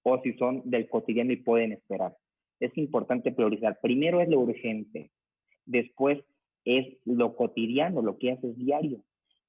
o si son del cotidiano y pueden esperar. Es importante priorizar. Primero es lo urgente, después es lo cotidiano, lo que haces diario.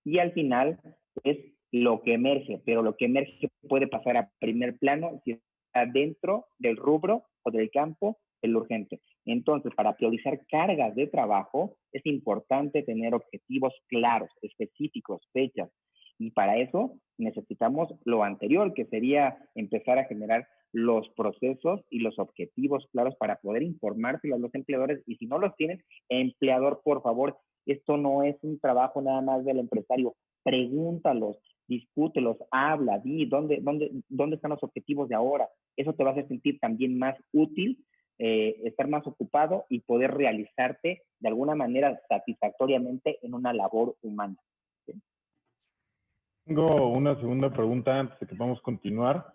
Y al final es lo que emerge, pero lo que emerge puede pasar a primer plano si está dentro del rubro o del campo del urgente. Entonces, para priorizar cargas de trabajo, es importante tener objetivos claros, específicos, fechas. Y para eso necesitamos lo anterior, que sería empezar a generar los procesos y los objetivos claros para poder informárselo a los empleadores. Y si no los tienen, empleador, por favor, esto no es un trabajo nada más del empresario. Pregúntalos, discútelos, habla, di dónde están los objetivos de ahora. Eso te va a hacer sentir también más útil, estar más ocupado y poder realizarte de alguna manera satisfactoriamente en una labor humana. ¿Sí? Tengo una segunda pregunta antes de que vamos a continuar.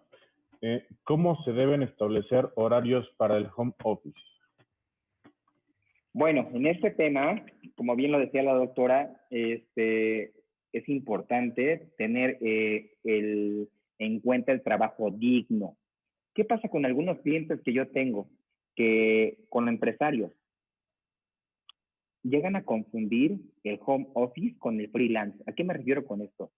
¿Cómo se deben establecer horarios para el home office? Bueno, en este tema, como bien lo decía la doctora, es importante tener en cuenta el trabajo digno. ¿Qué pasa con algunos clientes que yo tengo, que con empresarios llegan a confundir el home office con el freelance? ¿A qué me refiero con esto?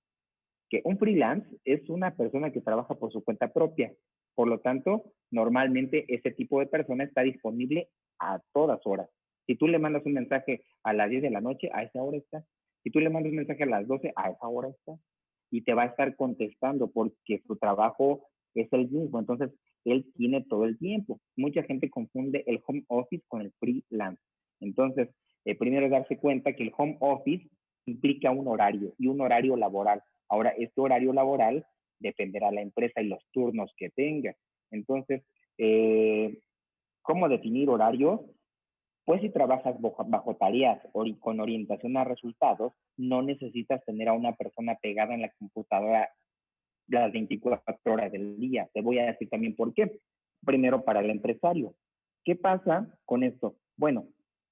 Que un freelance es una persona que trabaja por su cuenta propia. Por lo tanto, normalmente ese tipo de persona está disponible a todas horas. Si tú le mandas un mensaje a las 10 de la noche, a esa hora está. Si tú le mandas un mensaje a las 12, a esa hora está. Y te va a estar contestando porque su trabajo es el mismo. Entonces, él tiene todo el tiempo. Mucha gente confunde el home office con el freelance. Entonces, primero es darse cuenta que el home office implica un horario y un horario laboral. Ahora, este horario laboral dependerá de la empresa y los turnos que tenga. Entonces, ¿cómo definir horarios? Pues si trabajas bajo tareas con orientación a resultados, no necesitas tener a una persona pegada en la computadora las 24 horas del día. Te voy a decir también por qué. Primero, para el empresario. ¿Qué pasa con esto? Bueno,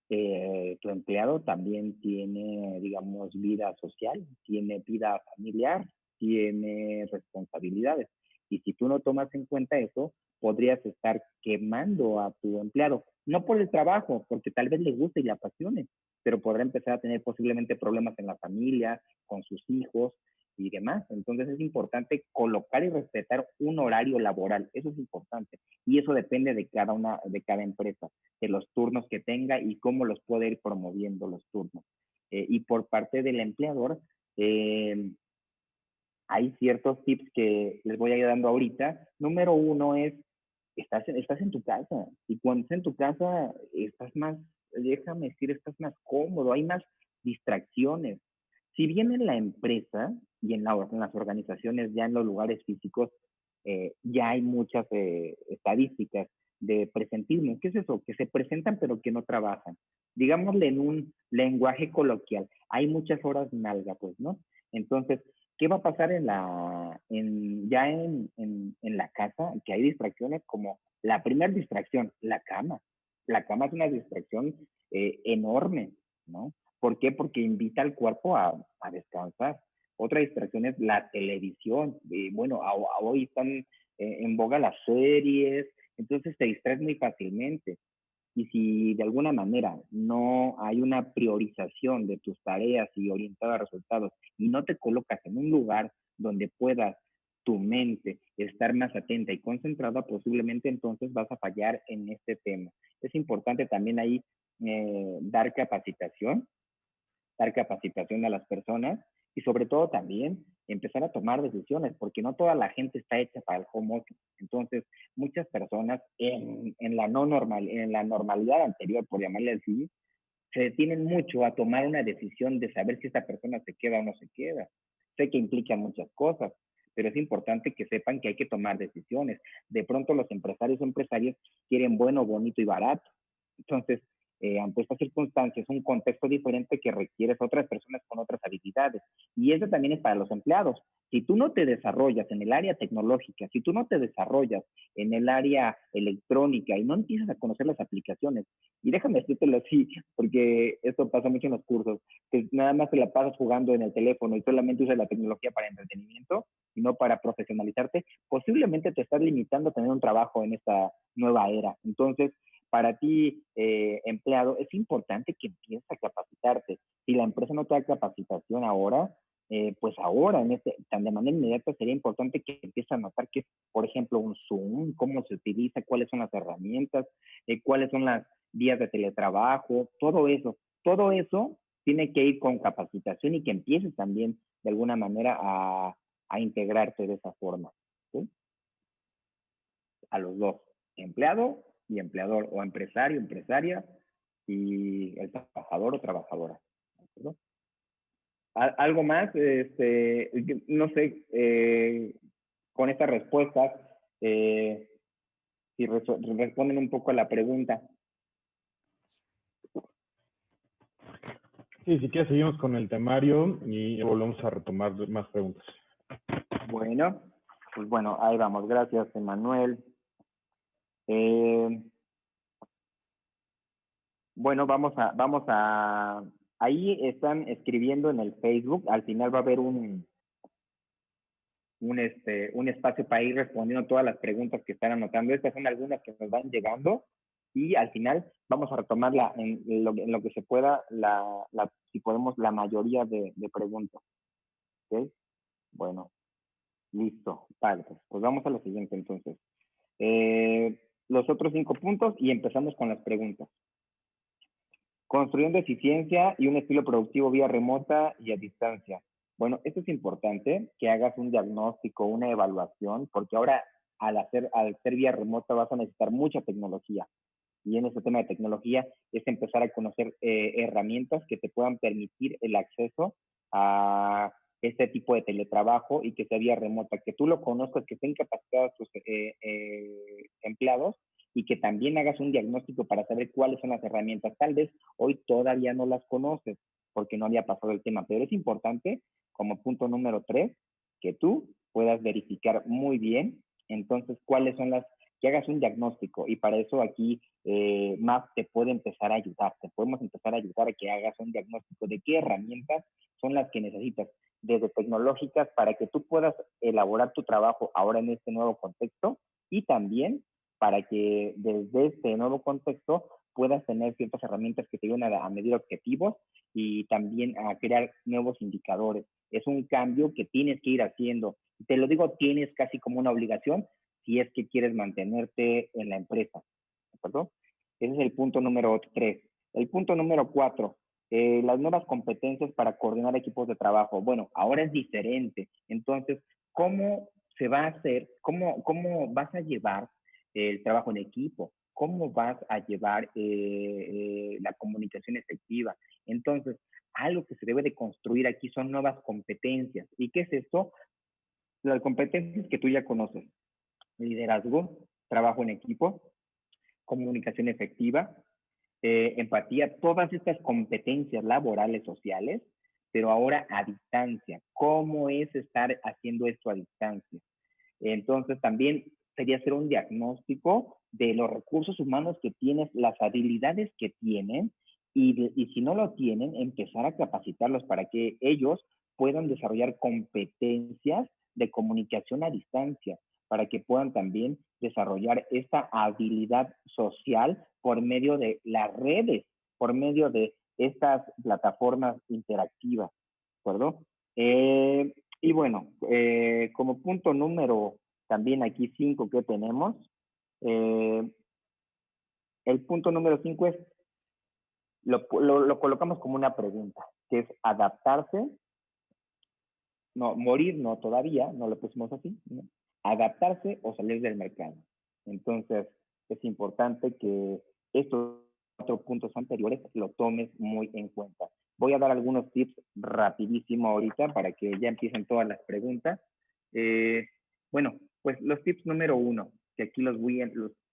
tu empleado también tiene, digamos, vida social, tiene vida familiar, tiene responsabilidades. Y si tú no tomas en cuenta eso, podrías estar quemando a tu empleado. No por el trabajo, porque tal vez le guste y le apasione, pero podrá empezar a tener posiblemente problemas en la familia, con sus hijos y demás. Entonces es importante colocar y respetar un horario laboral. Eso es importante. Y eso depende de cada empresa, de los turnos que tenga y cómo los puede ir promoviendo los turnos. Y por parte del empleador, hay ciertos tips que les voy a ir dando ahorita. Número uno es, estás en tu casa. Y cuando estás en tu casa, estás más, déjame decir, estás más cómodo, hay más distracciones. Si bien en la empresa y en las organizaciones, ya en los lugares físicos, ya hay muchas estadísticas de presentismo. ¿Qué es eso? Que se presentan pero que no trabajan. Digámosle en un lenguaje coloquial, hay muchas horas nalga, pues, ¿no? Entonces, ¿qué va a pasar en la casa? Que hay distracciones como la primera distracción, la cama. La cama es una distracción enorme, ¿no? ¿Por qué? Porque invita al cuerpo a descansar. Otra distracción es la televisión. Bueno, hoy están en boga las series, entonces te distraes muy fácilmente. Y si de alguna manera no hay una priorización de tus tareas y orientada a resultados y no te colocas en un lugar donde puedas tu mente estar más atenta y concentrada, posiblemente entonces vas a fallar en este tema. Es importante también ahí dar capacitación a las personas y sobre todo también empezar a tomar decisiones, porque no toda la gente está hecha para el home office. Entonces, muchas personas en la normalidad anterior, por llamarle así, se detienen mucho a tomar una decisión de saber si esta persona se queda o no se queda. Sé que implica muchas cosas, pero es importante que sepan que hay que tomar decisiones. De pronto los empresarios o empresarias quieren bueno, bonito y barato. Entonces, ante estas circunstancias, un contexto diferente que requieres otras personas con otras habilidades. Y eso también es para los empleados. Si tú no te desarrollas en el área tecnológica, si tú no te desarrollas en el área electrónica y no empiezas a conocer las aplicaciones, y déjame decírtelo así, porque esto pasa mucho en los cursos, que nada más te la pasas jugando en el teléfono y solamente usas la tecnología para entretenimiento y no para profesionalizarte, posiblemente te estás limitando a tener un trabajo en esta nueva era. Entonces, para ti, empleado, es importante que empieces a capacitarte. Si la empresa no te da capacitación ahora, pues ahora, de manera inmediata, sería importante que empieces a notar que, por ejemplo, un Zoom, cómo se utiliza, cuáles son las herramientas, cuáles son las vías de teletrabajo, todo eso tiene que ir con capacitación y que empieces también de alguna manera a integrarte de esa forma, ¿sí? A los dos, empleado y empleador, o empresario, empresaria, y el trabajador o trabajadora. ¿No? Algo más, no sé, con estas respuestas, si responden un poco a la pregunta. Sí, si quieres seguimos con el temario y volvemos a retomar más preguntas. Bueno, pues bueno, ahí vamos. Gracias, Emanuel. Bueno, vamos a, ahí están escribiendo en el Facebook, al final va a haber un espacio para ir respondiendo todas las preguntas que están anotando. Estas son algunas que nos van llegando y al final vamos a retomarla en lo que se pueda, si podemos, la mayoría de preguntas. ¿Okay? Bueno, listo. Vale, pues vamos a lo siguiente entonces. Los otros 5 puntos y empezamos con las preguntas. Construyendo eficiencia y un estilo productivo vía remota y a distancia. Bueno, esto es importante, que hagas un diagnóstico, una evaluación, porque ahora al ser vía remota vas a necesitar mucha tecnología. Y en este tema de tecnología es empezar a conocer herramientas que te puedan permitir el acceso a este tipo de teletrabajo y que sea vía remota, que tú lo conozcas, que estén capacitados tus empleados y que también hagas un diagnóstico para saber cuáles son las herramientas. Tal vez hoy todavía no las conoces porque no había pasado el tema, pero es importante, como punto número 3, que tú puedas verificar muy bien, entonces, cuáles son que hagas un diagnóstico y para eso aquí MAP te puede empezar a ayudar, te podemos empezar a ayudar a que hagas un diagnóstico de qué herramientas son las que necesitas, desde tecnológicas para que tú puedas elaborar tu trabajo ahora en este nuevo contexto y también para que desde este nuevo contexto puedas tener ciertas herramientas que te ayuden a medir objetivos y también a crear nuevos indicadores. Es un cambio que tienes que ir haciendo. Te lo digo, tienes casi como una obligación si es que quieres mantenerte en la empresa. ¿De acuerdo? Ese es el punto número 3. El punto número 4, las nuevas competencias para coordinar equipos de trabajo. Bueno, ahora es diferente. Entonces, ¿cómo se va a hacer? ¿Cómo vas a llevar el trabajo en equipo? ¿Cómo vas a llevar la comunicación efectiva? Entonces, algo que se debe de construir aquí son nuevas competencias. ¿Y qué es esto? Las competencias que tú ya conoces. Liderazgo, trabajo en equipo, comunicación efectiva, empatía, todas estas competencias laborales, sociales, pero ahora a distancia. ¿Cómo es estar haciendo esto a distancia? Entonces, también sería hacer un diagnóstico de los recursos humanos que tienes, las habilidades que tienen y si no lo tienen, empezar a capacitarlos para que ellos puedan desarrollar competencias de comunicación a distancia, para que puedan también desarrollar esta habilidad social por medio de las redes, por medio de estas plataformas interactivas, ¿de acuerdo? Y bueno, como punto número también aquí 5 que tenemos, el punto número 5 es, lo colocamos como una pregunta, que es adaptarse, no, morir no todavía, no lo pusimos así, ¿no? Adaptarse o salir del mercado. Entonces, es importante que estos 4 puntos anteriores lo tomes muy en cuenta. Voy a dar algunos tips rapidísimo ahorita para que ya empiecen todas las preguntas. Bueno, pues los tips número 1, que aquí los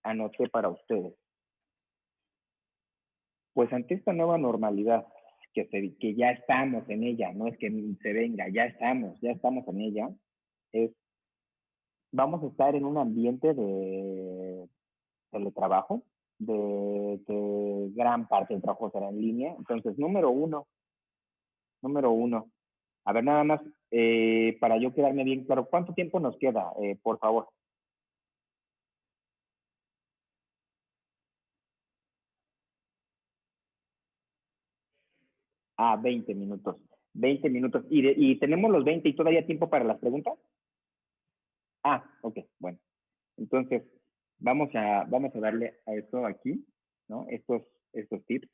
anoté para ustedes. Pues ante esta nueva normalidad, que ya estamos en ella, no es que se venga, ya estamos en ella, vamos a estar en un ambiente de teletrabajo, de que gran parte del trabajo será en línea. Entonces, número uno, a ver, nada más, para yo quedarme bien claro, ¿cuánto tiempo nos queda, por favor? Ah, 20 minutos. 20 minutos. ¿Y tenemos los 20 y todavía tiempo para las preguntas? Ah, ok, bueno. Entonces, vamos a darle a esto aquí, ¿no? Estos tips.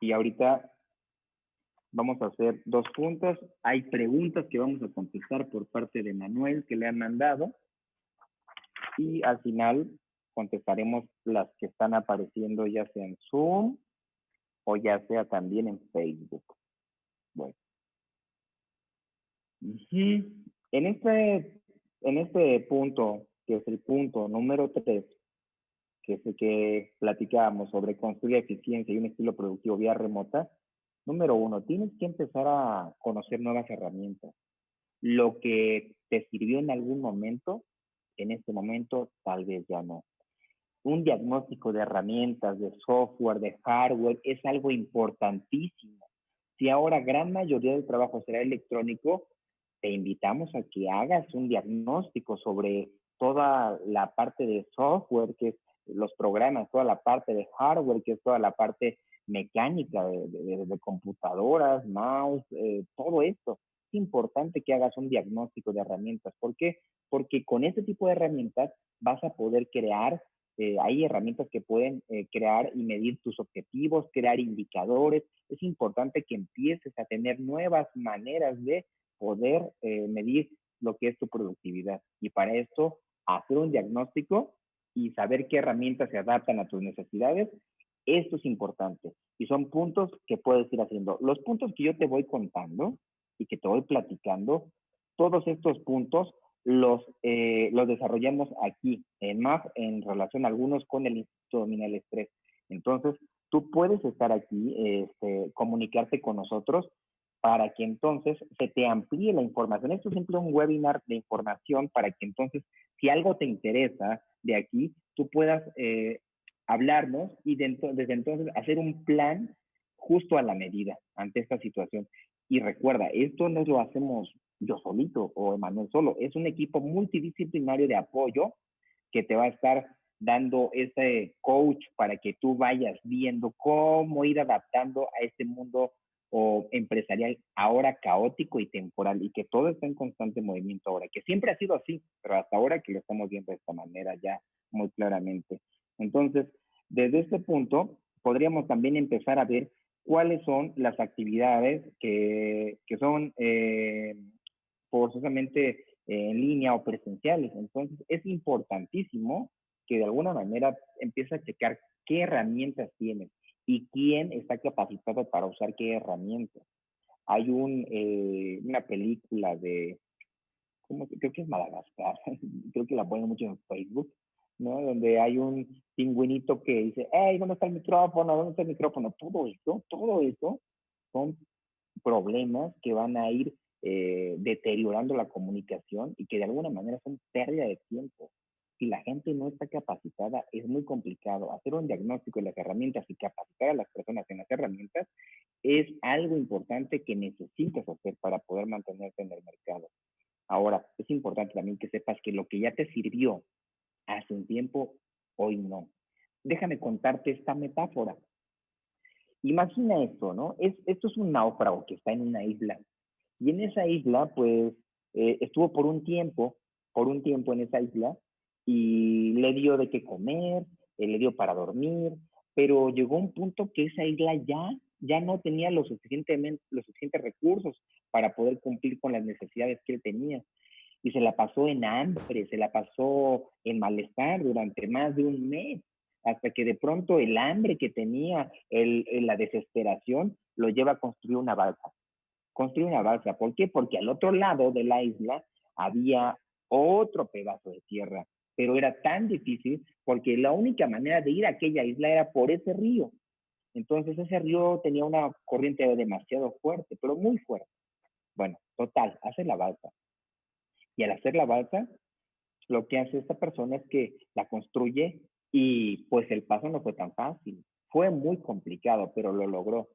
Y ahorita vamos a hacer 2 puntos. Hay preguntas que vamos a contestar por parte de Manuel que le han mandado. Y al final contestaremos las que están apareciendo ya sea en Zoom o ya sea también en Facebook. Bueno. En este punto, que es el punto número 3, que es el que platicábamos sobre construir eficiencia y un estilo productivo vía remota, número 1, tienes que empezar a conocer nuevas herramientas. Lo que te sirvió en algún momento, en este momento tal vez ya no. Un diagnóstico de herramientas, de software, de hardware, es algo importantísimo. Si ahora gran mayoría del trabajo será electrónico, te invitamos a que hagas un diagnóstico sobre toda la parte de software, que es los programas, toda la parte de hardware, que es toda la parte mecánica de computadoras, mouse, todo esto. Es importante que hagas un diagnóstico de herramientas. ¿Por qué? Porque con este tipo de herramientas vas a poder crear, hay herramientas que pueden crear y medir tus objetivos, crear indicadores. Es importante que empieces a tener nuevas maneras de poder medir lo que es tu productividad. Y para esto, hacer un diagnóstico y saber qué herramientas se adaptan a tus necesidades, esto es importante. Y son puntos que puedes ir haciendo. Los puntos que yo te voy contando y que te voy platicando, todos estos puntos los desarrollamos aquí en MAF en relación a algunos con el Instituto Domina el Estrés. Entonces, tú puedes estar aquí, comunicarte con nosotros para que entonces se te amplíe la información. Esto es siempre un webinar de información para que entonces, si algo te interesa de aquí, tú puedas hablarnos y desde entonces hacer un plan justo a la medida ante esta situación. Y recuerda, esto no lo hacemos yo solito o Emanuel solo, es un equipo multidisciplinario de apoyo que te va a estar dando ese coach para que tú vayas viendo cómo ir adaptando a este mundo o empresarial ahora caótico y temporal y que todo está en constante movimiento ahora, que siempre ha sido así, pero hasta ahora que lo estamos viendo de esta manera ya muy claramente. Entonces, desde este punto, podríamos también empezar a ver cuáles son las actividades que son forzosamente en línea o presenciales. Entonces, es importantísimo que de alguna manera empiece a checar qué herramientas tienes y quién está capacitado para usar qué herramientas. Hay una película de, creo que es Madagascar, creo que la ponen mucho en Facebook, ¿no? Donde hay un pingüinito que dice, hey, ¿dónde está el micrófono? ¿Dónde está el micrófono? Todo eso son problemas que van a ir deteriorando la comunicación y que de alguna manera son pérdida de tiempo. si la gente no está capacitada, es muy complicado. Hacer un diagnóstico de las herramientas y capacitar a las personas en las herramientas es algo importante que necesitas hacer para poder mantenerte en el mercado. Ahora, es importante también que sepas que lo que ya te sirvió hace un tiempo, hoy no. Déjame contarte esta metáfora. Imagina esto, ¿no? Esto es un náufrago que está en una isla. Y en esa isla, pues, estuvo por un tiempo en esa isla, y le dio de qué comer, le dio para dormir, pero llegó un punto que esa isla ya no tenía los suficientes recursos para poder cumplir con las necesidades que él tenía. Y se la pasó en hambre, se la pasó en malestar durante más de un mes, hasta que de pronto el hambre que tenía, la desesperación, lo lleva a construir una balsa. Construir una balsa, ¿por qué? Porque al otro lado de la isla había otro pedazo de tierra, pero era tan difícil porque la única manera de ir a aquella isla era por ese río. Entonces ese río tenía una corriente demasiado fuerte, pero muy fuerte. Bueno, total, hace la balsa. Y al hacer la balsa, lo que hace esta persona es que la construye, y pues el paso no fue tan fácil. Fue muy complicado, pero lo logró.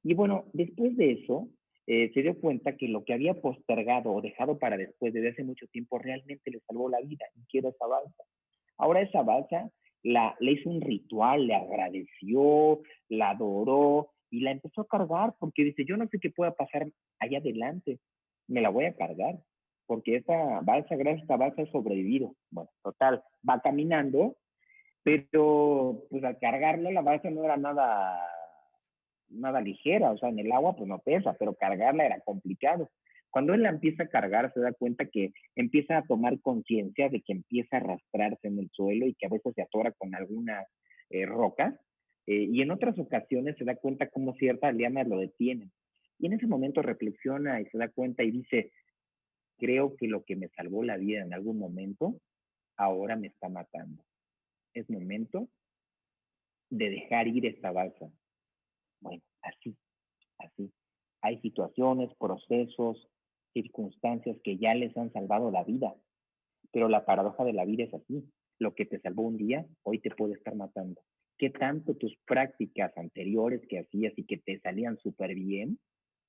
Y bueno, después de eso, se dio cuenta que lo que había postergado o dejado para después desde hace mucho tiempo realmente le salvó la vida, y quiero esa balsa. Ahora esa balsa le hizo un ritual, le agradeció, la adoró y la empezó a cargar, porque dice, yo no sé qué pueda pasar allá adelante, me la voy a cargar, porque esta balsa, gracias a esta balsa he sobrevivido. Bueno, total, va caminando, pero pues al cargarla la balsa no era nada ligera, o sea, en el agua pues no pesa, pero cargarla era complicado. Cuando él la empieza a cargar, se da cuenta que empieza a tomar conciencia de que empieza a arrastrarse en el suelo y que a veces se atora con algunas rocas, y en otras ocasiones se da cuenta cómo ciertas lianas lo detienen. Y en ese momento reflexiona y se da cuenta y dice, creo que lo que me salvó la vida en algún momento, ahora me está matando. Es momento de dejar ir esta balsa. Bueno, así. Hay situaciones, procesos, circunstancias que ya les han salvado la vida, pero la paradoja de la vida es así. Lo que te salvó un día, hoy te puede estar matando. ¿Qué tanto tus prácticas anteriores que hacías y que te salían súper bien,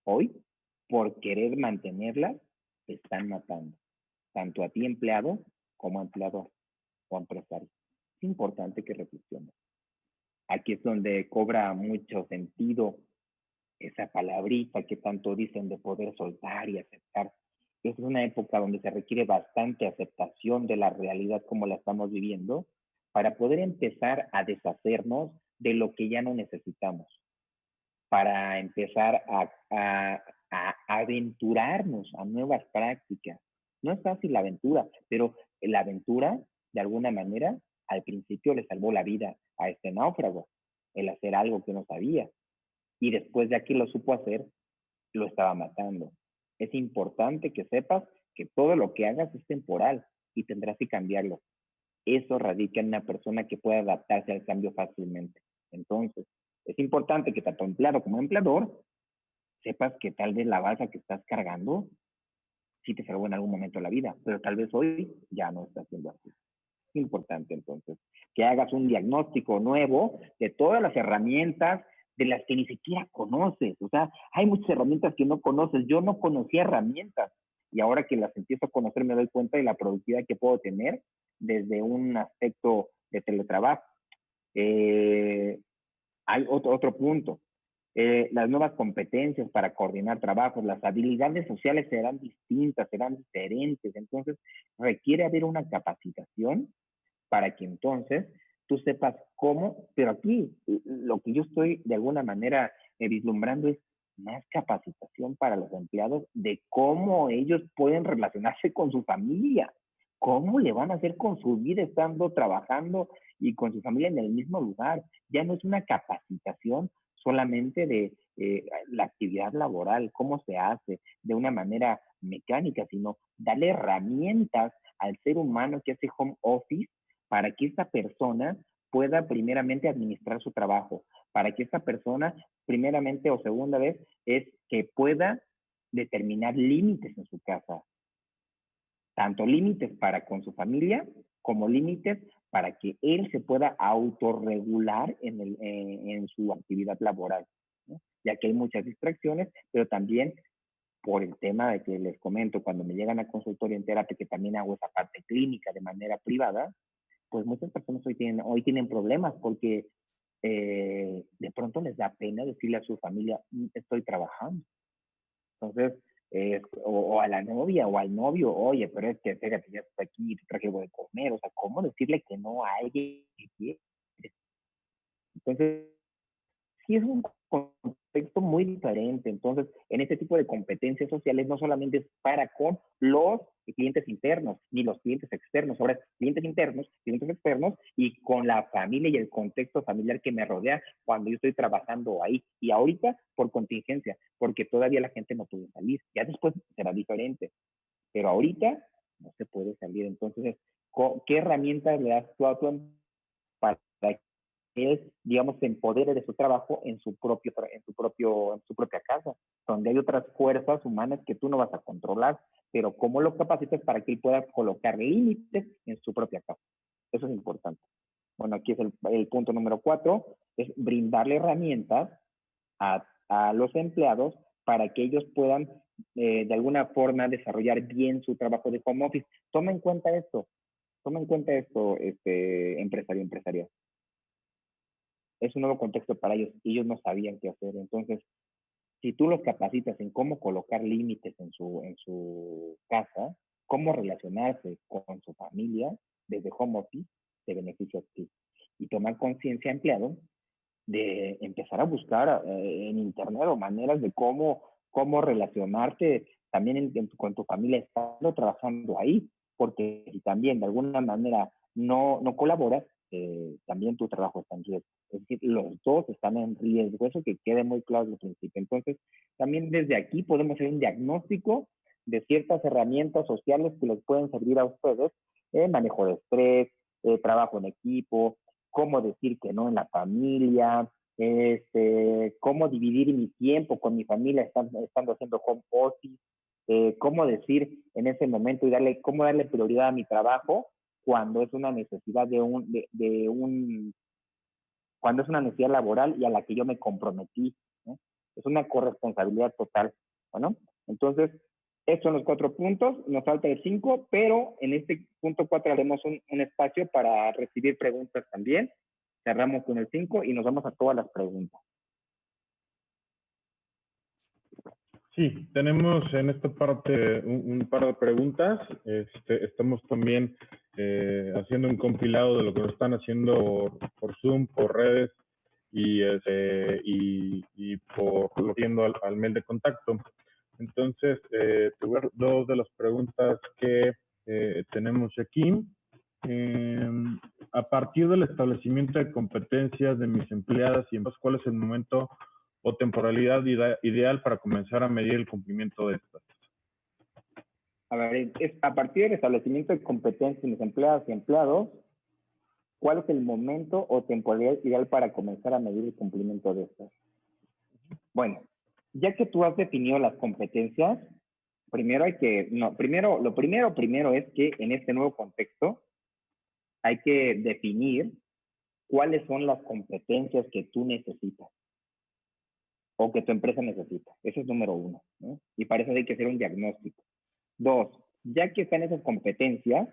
hoy, por querer mantenerlas, te están matando? Tanto a ti empleado como a empleador o empresario. Es importante que reflexiones. Aquí es donde cobra mucho sentido esa palabrita que tanto dicen de poder soltar y aceptar. Es una época donde se requiere bastante aceptación de la realidad como la estamos viviendo, para poder empezar a deshacernos de lo que ya no necesitamos, para empezar a aventurarnos a nuevas prácticas. No es fácil la aventura, pero la aventura, de alguna manera, al principio le salvó la vida a este náufrago, el hacer algo que no sabía. Y después de que lo supo hacer, lo estaba matando. Es importante que sepas que todo lo que hagas es temporal y tendrás que cambiarlo. Eso radica en una persona que pueda adaptarse al cambio fácilmente. Entonces, es importante que tanto empleado como empleador sepas que tal vez la balsa que estás cargando sí te salvó en algún momento la vida, pero tal vez hoy ya no está siendo así. Es importante entonces que hagas un diagnóstico nuevo de todas las herramientas de las que ni siquiera conoces. O sea, hay muchas herramientas que no conoces. Yo no conocía herramientas, y ahora que las empiezo a conocer me doy cuenta de la productividad que puedo tener desde un aspecto de teletrabajo. Hay otro punto. Las nuevas competencias para coordinar trabajos, las habilidades sociales serán distintas, serán diferentes. Entonces, requiere haber una capacitación para que entonces tú sepas cómo, pero aquí lo que yo estoy de alguna manera vislumbrando es más capacitación para los empleados de cómo ellos pueden relacionarse con su familia, cómo le van a hacer con su vida estando trabajando y con su familia en el mismo lugar. Ya no es una capacitación solamente de la actividad laboral, cómo se hace de una manera mecánica, sino darle herramientas al ser humano que hace home office para que esta persona pueda primeramente administrar su trabajo, para que esta persona primeramente o segunda vez es que pueda determinar límites en su casa, tanto límites para con su familia como límites para que él se pueda autorregular en su actividad laboral, ¿no? Ya que hay muchas distracciones, pero también por el tema de que les comento, cuando me llegan a consultorio en terapia, que también hago esa parte clínica de manera privada, pues muchas personas hoy tienen problemas porque de pronto les da pena decirle a su familia, estoy trabajando. Entonces, o a la novia o al novio, oye, pero es que fíjate, ya estoy aquí, te traje algo de comer, o sea, ¿cómo decirle que no a alguien que quiere? Entonces, sí es un contexto muy diferente. Entonces, en este tipo de competencias sociales no solamente es para con los clientes internos ni los clientes externos, ahora es clientes internos, clientes externos y con la familia y el contexto familiar que me rodea cuando yo estoy trabajando ahí. Y ahorita por contingencia, porque todavía la gente no puede salir. Ya después será diferente, pero ahorita no se puede salir. Entonces, ¿qué herramientas le das tú a tu para es, digamos, se empodere de su trabajo en su propia casa, donde hay otras fuerzas humanas que tú no vas a controlar, pero cómo lo capacitas para que él pueda colocar límites en su propia casa. Eso es importante. Bueno, aquí es el punto número 4, es brindarle herramientas a los empleados para que ellos puedan de alguna forma desarrollar bien su trabajo de home office. Toma en cuenta esto, empresario. Es un nuevo contexto para ellos y ellos no sabían qué hacer. Entonces, si tú los capacitas en cómo colocar límites en su casa, cómo relacionarse con su familia desde home office, te beneficia a ti. Y tomar conciencia, empleado, de empezar a buscar en internet o maneras de cómo relacionarte también con tu familia estando trabajando ahí, porque si también de alguna manera no colaboras, también tu trabajo está en riesgo. Es decir, los dos están en riesgo, eso que quede muy claro desde el principio. Entonces, también desde aquí podemos hacer un diagnóstico de ciertas herramientas sociales que les pueden servir a ustedes, manejo de estrés, trabajo en equipo, cómo decir que no en la familia, cómo dividir mi tiempo con mi familia estando haciendo home office, cómo decir en ese momento y cómo darle prioridad a mi trabajo cuando es una necesidad cuando es una necesidad laboral y a la que yo me comprometí, ¿no? Es una corresponsabilidad total, ¿no? Entonces, estos son los 4 puntos, nos falta el 5, pero en este punto 4 haremos un espacio para recibir preguntas también. Cerramos con el 5 y nos vamos a todas las preguntas. Sí, tenemos en esta parte un par de preguntas. Estamos también haciendo un compilado de lo que nos están haciendo por Zoom, por redes y por yendo al mail de contacto. Entonces, dos de las preguntas que tenemos aquí. A partir del establecimiento de competencias de mis empleadas y empleados, ¿cuál es el momento o temporalidad ideal para comenzar a medir el cumplimiento de estas? A ver, a partir del establecimiento de competencias de mis empleadas y empleados, ¿cuál es el momento o temporalidad ideal para comenzar a medir el cumplimiento de estas? Bueno, ya que tú has definido las competencias, lo primero es que en este nuevo contexto hay que definir cuáles son las competencias que tú necesitas o que tu empresa necesita. Eso es número 1, ¿no? Y para eso hay que hacer un diagnóstico. 2, ya que están esas competencias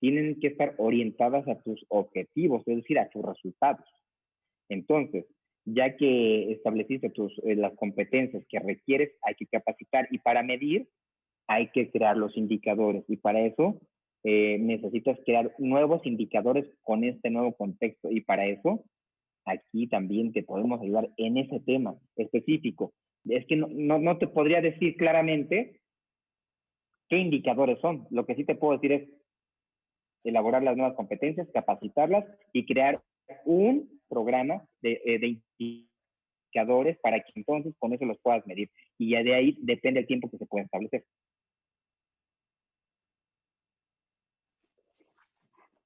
tienen que estar orientadas a tus objetivos, es decir, a tus resultados. Entonces, ya que estableciste las competencias que requieres, hay que capacitar y para medir hay que crear los indicadores y para eso necesitas crear nuevos indicadores con este nuevo contexto y para eso aquí también te podemos ayudar en ese tema específico. Es que no te podría decir claramente qué indicadores son. Lo que sí te puedo decir es elaborar las nuevas competencias, capacitarlas y crear un programa de indicadores para que entonces con eso los puedas medir. Y ya de ahí depende el tiempo que se puede establecer.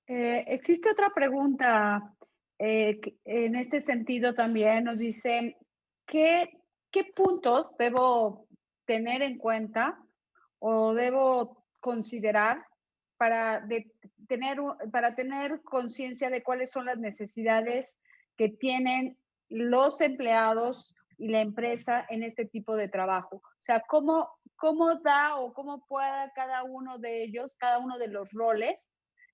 Existe otra pregunta en este sentido también. Nos dice, ¿qué puntos debo tener en cuenta o debo considerar para tener conciencia de cuáles son las necesidades que tienen los empleados y la empresa en este tipo de trabajo? O sea, ¿cómo da o cómo pueda cada uno de ellos, cada uno de los roles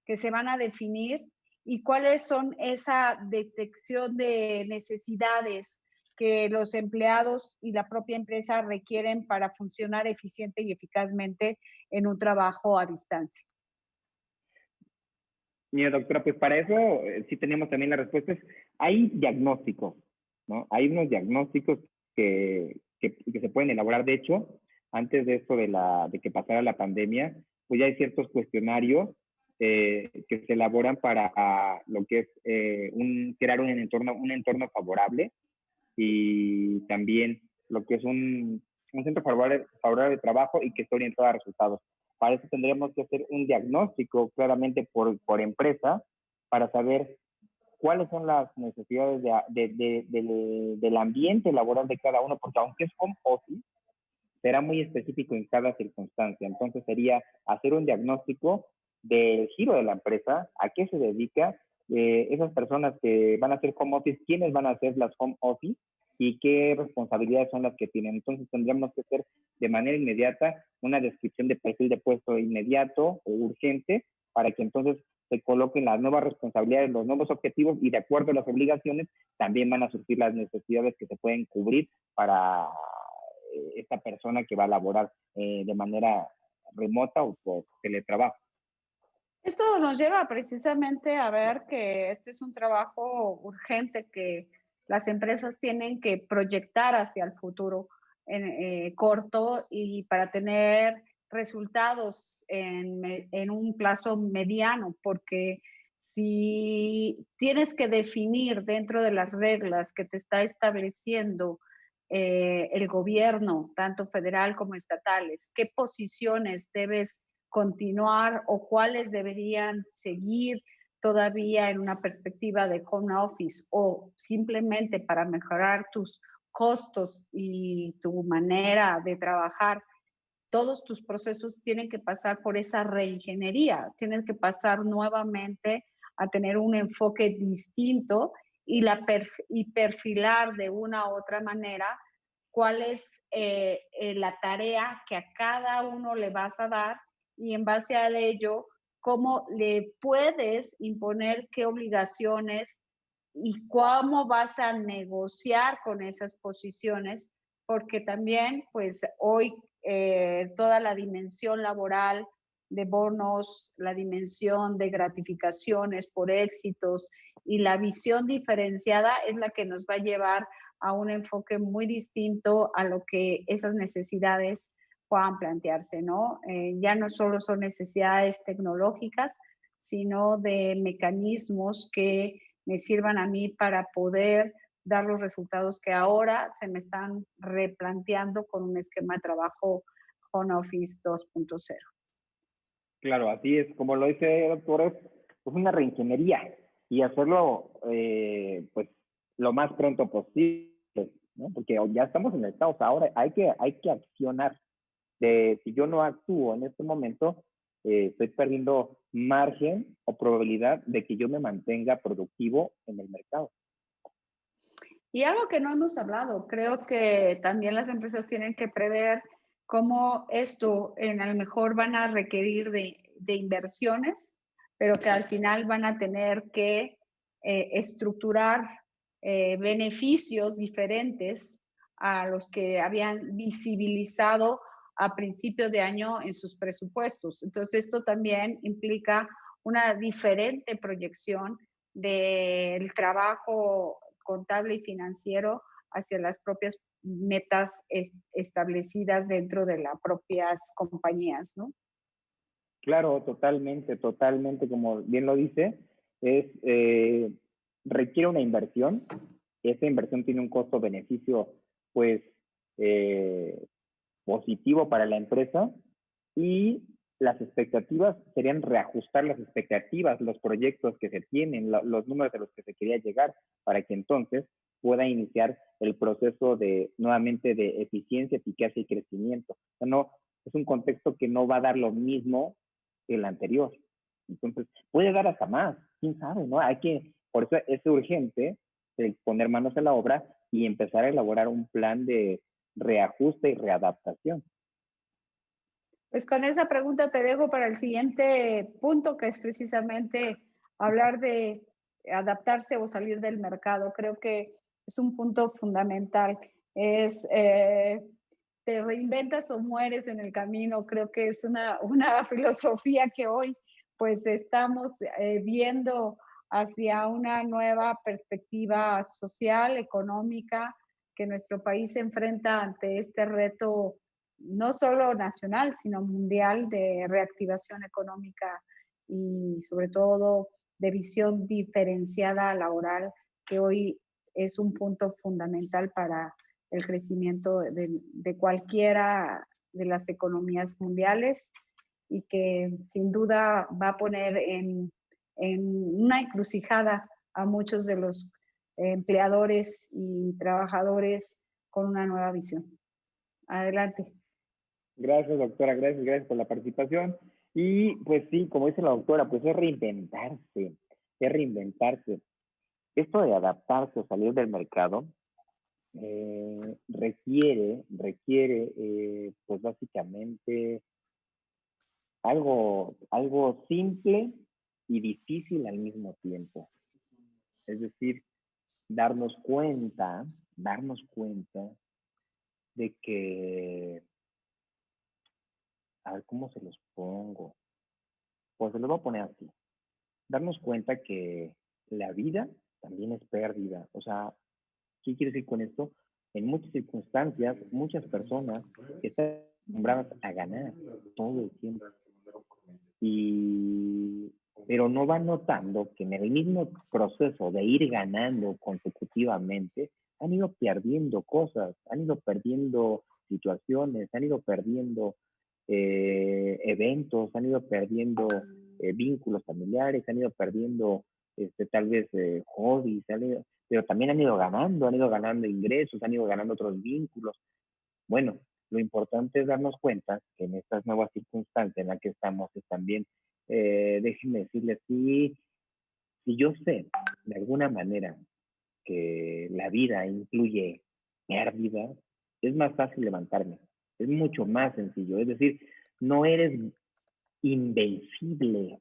que se van a definir y cuáles son esa detección de necesidades que los empleados y la propia empresa requieren para funcionar eficiente y eficazmente en un trabajo a distancia? Mira, doctora, pues para eso sí tenemos también las respuestas. Hay diagnósticos, ¿no? Hay unos diagnósticos que se pueden elaborar. De hecho, antes de esto de que pasara la pandemia, pues ya hay ciertos cuestionarios que se elaboran para lo que es crear un entorno favorable, y también lo que es un centro favorable de trabajo y que esté orientado a resultados. Para eso tendríamos que hacer un diagnóstico claramente por empresa para saber cuáles son las necesidades del ambiente laboral de cada uno, porque aunque es home office, será muy específico en cada circunstancia. Entonces sería hacer un diagnóstico del giro de la empresa, a qué se dedica, esas personas que van a hacer home office, quiénes van a hacer las home office y qué responsabilidades son las que tienen. Entonces tendríamos que hacer de manera inmediata una descripción de perfil de puesto inmediato o urgente para que entonces se coloquen las nuevas responsabilidades, los nuevos objetivos, y de acuerdo a las obligaciones también van a surgir las necesidades que se pueden cubrir para esta persona que va a laborar de manera remota o por teletrabajo. Esto nos lleva precisamente a ver que este es un trabajo urgente que las empresas tienen que proyectar hacia el futuro corto y para tener resultados en un plazo mediano, porque si tienes que definir dentro de las reglas que te está estableciendo el gobierno, tanto federal como estatales, qué posiciones debes continuar o cuáles deberían seguir todavía en una perspectiva de home office o simplemente para mejorar tus costos y tu manera de trabajar, todos tus procesos tienen que pasar por esa reingeniería, tienes que pasar nuevamente a tener un enfoque distinto y perfilar de una u otra manera cuál es la tarea que a cada uno le vas a dar y en base a ello, cómo le puedes imponer qué obligaciones y cómo vas a negociar con esas posiciones, porque también, pues hoy toda la dimensión laboral de bonos, la dimensión de gratificaciones por éxitos y la visión diferenciada es la que nos va a llevar a un enfoque muy distinto a lo que esas necesidades puedan plantearse, ¿no? Ya no solo son necesidades tecnológicas, sino de mecanismos que me sirvan a mí para poder dar los resultados que ahora se me están replanteando con un esquema de trabajo Home Office 2.0. Claro, así es. Como lo dice, doctor, es una reingeniería y hacerlo pues lo más pronto posible, ¿no? Porque ya estamos en el caos. Ahora hay que accionar. Si yo no actúo en este momento, estoy perdiendo margen o probabilidad de que yo me mantenga productivo en el mercado. Y algo que no hemos hablado, creo que también las empresas tienen que prever cómo esto a lo mejor van a requerir de inversiones, pero que al final van a tener que estructurar beneficios diferentes a los que habían visibilizado a principios de año en sus presupuestos. Entonces, esto también implica una diferente proyección del trabajo contable y financiero hacia las propias metas establecidas dentro de las propias compañías, ¿no? Claro, totalmente, como bien lo dice, requiere una inversión. Esa inversión tiene un costo-beneficio, pues, positivo para la empresa, y las expectativas serían reajustar las expectativas, los proyectos que se tienen, los números a los que se quería llegar, para que entonces pueda iniciar el proceso nuevamente de eficiencia, eficacia y crecimiento. O sea, es un contexto que no va a dar lo mismo que el anterior. Entonces, puede dar hasta más, quién sabe, ¿no? Por eso es urgente poner manos a la obra y empezar a elaborar un plan de reajuste y readaptación. Pues con esa pregunta te dejo para el siguiente punto, que es precisamente hablar de adaptarse o salir del mercado. Creo que es un punto fundamental. Te reinventas o mueres en el camino. Creo que es una filosofía que hoy pues estamos viendo hacia una nueva perspectiva social, económica, que nuestro país se enfrenta ante este reto no solo nacional, sino mundial de reactivación económica y sobre todo de visión diferenciada laboral, que hoy es un punto fundamental para el crecimiento de cualquiera de las economías mundiales y que sin duda va a poner en una encrucijada a muchos de los empleadores y trabajadores con una nueva visión. Adelante. Gracias, doctora, gracias por la participación. Y pues sí, como dice la doctora, pues es reinventarse, es reinventarse. Esto de adaptarse o salir del mercado requiere pues básicamente algo simple y difícil al mismo tiempo. Es decir, darnos cuenta de que, a ver, ¿cómo se los pongo? Pues se los voy a poner así. Darnos cuenta que la vida también es pérdida. O sea, ¿qué quiero decir con esto? En muchas circunstancias, muchas personas están acostumbradas a ganar todo el tiempo. Pero no van notando que en el mismo proceso de ir ganando consecutivamente, han ido perdiendo cosas, han ido perdiendo situaciones, han ido perdiendo eventos, han ido perdiendo vínculos familiares, han ido perdiendo tal vez hobbies, pero también han ido ganando ingresos, han ido ganando otros vínculos. Bueno, lo importante es darnos cuenta que en estas nuevas circunstancias en las que estamos es también, déjenme decirles, si yo sé de alguna manera que la vida incluye pérdida, es más fácil levantarme, es mucho más sencillo, es decir, no eres invencible,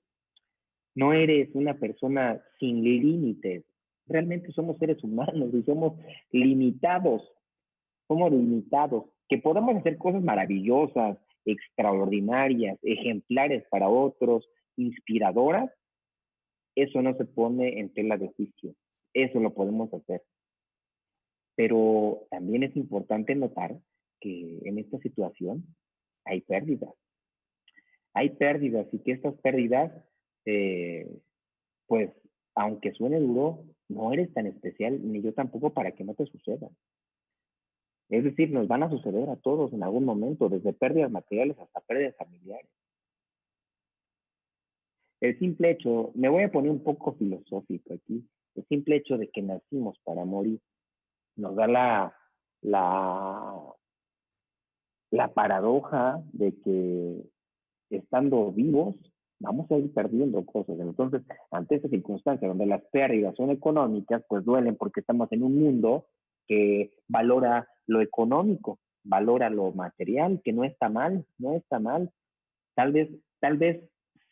no eres una persona sin límites, realmente somos seres humanos y somos limitados, que podamos hacer cosas maravillosas, extraordinarias, ejemplares para otros, inspiradoras, eso no se pone en tela de juicio, eso lo podemos hacer. Pero también es importante notar que en esta situación hay pérdidas y que estas pérdidas, pues, aunque suene duro, no eres tan especial, ni yo tampoco, para que no te suceda. Es decir, nos van a suceder a todos en algún momento, desde pérdidas materiales hasta pérdidas familiares. El simple hecho, me voy a poner un poco filosófico aquí, el simple hecho de que nacimos para morir, nos da la paradoja de que estando vivos vamos a ir perdiendo cosas. Entonces, ante esta circunstancia donde las pérdidas son económicas, pues duelen porque estamos en un mundo que valora lo económico, valora lo material, que no está mal. Tal vez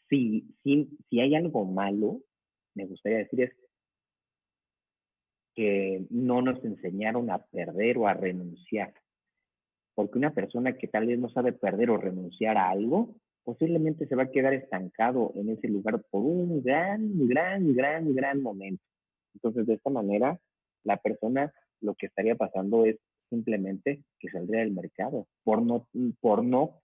si hay algo malo, me gustaría decir es que no nos enseñaron a perder o a renunciar. Porque una persona que tal vez no sabe perder o renunciar a algo, posiblemente se va a quedar estancado en ese lugar por un gran momento. Entonces, de esta manera, la persona lo que estaría pasando es simplemente que saldría del mercado por no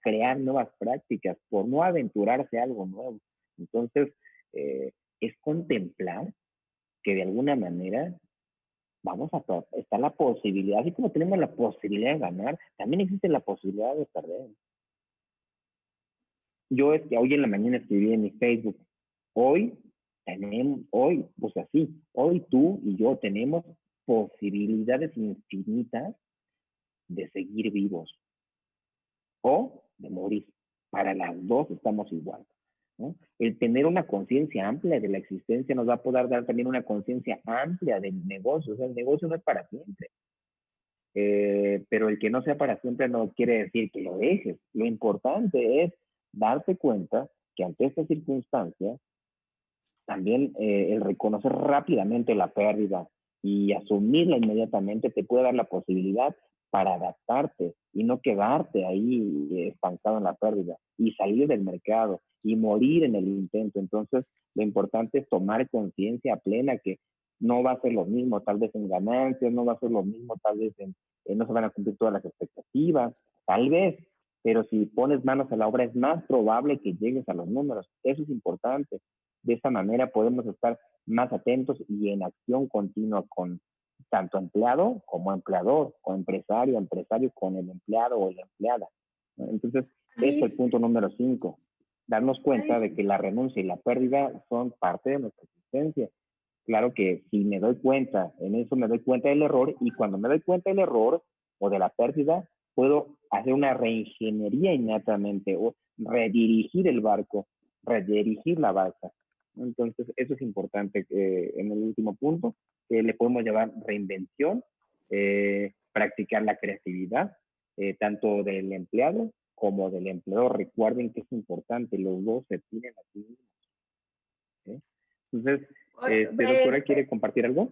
crear nuevas prácticas, por no aventurarse a algo nuevo. Entonces, es contemplar que de alguna manera está la posibilidad, así como tenemos la posibilidad de ganar, también existe la posibilidad de perder. Yo hoy en la mañana escribí en mi Facebook, hoy tú y yo tenemos posibilidades infinitas de seguir vivos o de morir. Para las dos estamos igual, ¿no? El tener una conciencia amplia de la existencia nos va a poder dar también una conciencia amplia del negocio. O sea, el negocio no es para siempre. Pero el que no sea para siempre no quiere decir que lo dejes. Lo importante es darte cuenta que ante estas circunstancias, también el reconocer rápidamente la pérdida y asumirla inmediatamente te puede dar la posibilidad para adaptarte y no quedarte ahí estancado en la pérdida y salir del mercado y morir en el intento. Entonces, lo importante es tomar conciencia plena que no va a ser lo mismo tal vez en ganancias, no va a ser lo mismo tal vez no se van a cumplir todas las expectativas, tal vez, pero si pones manos a la obra es más probable que llegues a los números. Eso es importante. De esa manera podemos estar más atentos y en acción continua con tanto empleado como empleador, o empresario con el empleado o la empleada. Entonces, este es el punto número 5. Darnos cuenta de que la renuncia y la pérdida son parte de nuestra existencia. Claro que si me doy cuenta, en eso me doy cuenta del error, y cuando me doy cuenta del error o de la pérdida, puedo hacer una reingeniería inmediatamente o redirigir el barco, redirigir la barca. Entonces, eso es importante. En el último punto, le podemos llevar reinvención, practicar la creatividad, tanto del empleado como del empleador. Recuerden que es importante, los dos se tienen a sí mismos. Entonces, doctora, ¿quiere compartir algo?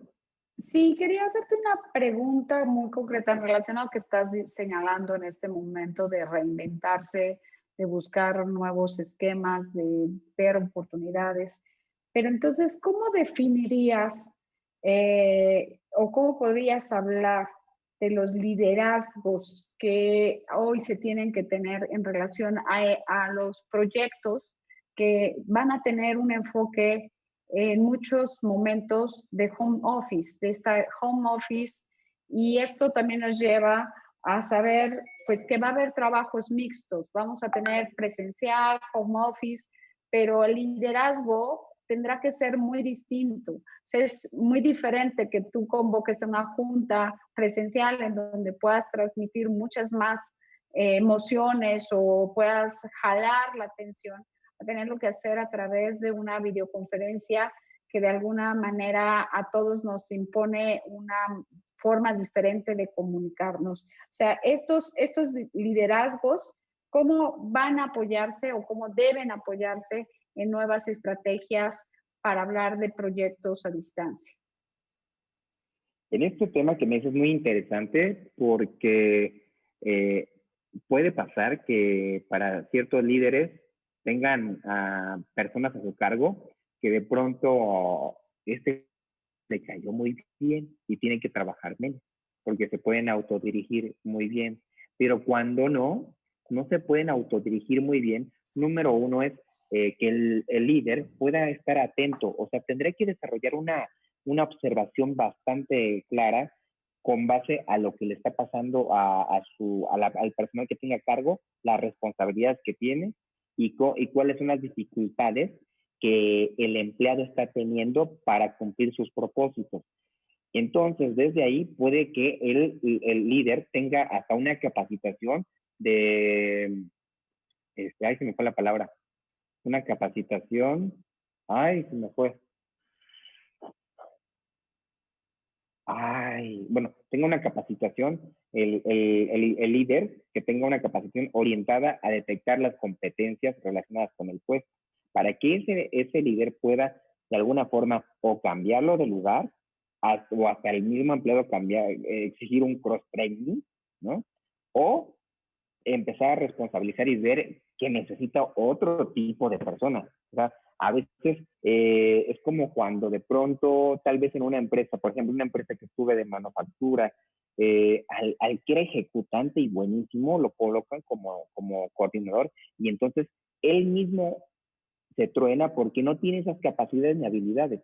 Sí, quería hacerte una pregunta muy concreta en relación a lo que estás señalando en este momento de reinventarse, de buscar nuevos esquemas, de ver oportunidades. Pero entonces, ¿cómo definirías o cómo podrías hablar de los liderazgos que hoy se tienen que tener en relación a los proyectos que van a tener un enfoque en muchos momentos de home office, de esta home office, y esto también nos lleva a saber pues que va a haber trabajos mixtos, vamos a tener presencial, home office, pero el liderazgo tendrá que ser muy distinto. O sea, es muy diferente que tú convoques a una junta presencial en donde puedas transmitir muchas más emociones o puedas jalar la atención, a tenerlo que hacer a través de una videoconferencia que de alguna manera a todos nos impone una forma diferente de comunicarnos. O sea, estos liderazgos, ¿cómo van a apoyarse o cómo deben apoyarse en nuevas estrategias para hablar de proyectos a distancia? En este tema que me dices es muy interesante porque puede pasar que para ciertos líderes tengan personas a su cargo que de pronto le cayó muy bien y tienen que trabajar menos porque se pueden autodirigir muy bien. Pero cuando no se pueden autodirigir muy bien, número uno es que el líder pueda estar atento, o sea, tendrá que desarrollar una observación bastante clara con base a lo que le está pasando al personal que tenga a cargo, las responsabilidades que tiene y cuáles son las dificultades que el empleado está teniendo para cumplir sus propósitos. Entonces, desde ahí puede que el líder tenga hasta una capacitación ay, se me fue la palabra, una capacitación, ay, se me fue. Bueno, tenga una capacitación, el líder que tenga una capacitación orientada a detectar las competencias relacionadas con el puesto, para que ese líder pueda de alguna forma o cambiarlo de lugar o hasta el mismo empleado exigir un cross-training, ¿no? O empezar a responsabilizar y ver que necesita otro tipo de personas. O sea, a veces es como cuando de pronto, tal vez en una empresa, por ejemplo, una empresa que estuve de manufactura, al que era ejecutante y buenísimo, lo colocan como coordinador y entonces él mismo se truena porque no tiene esas capacidades ni habilidades.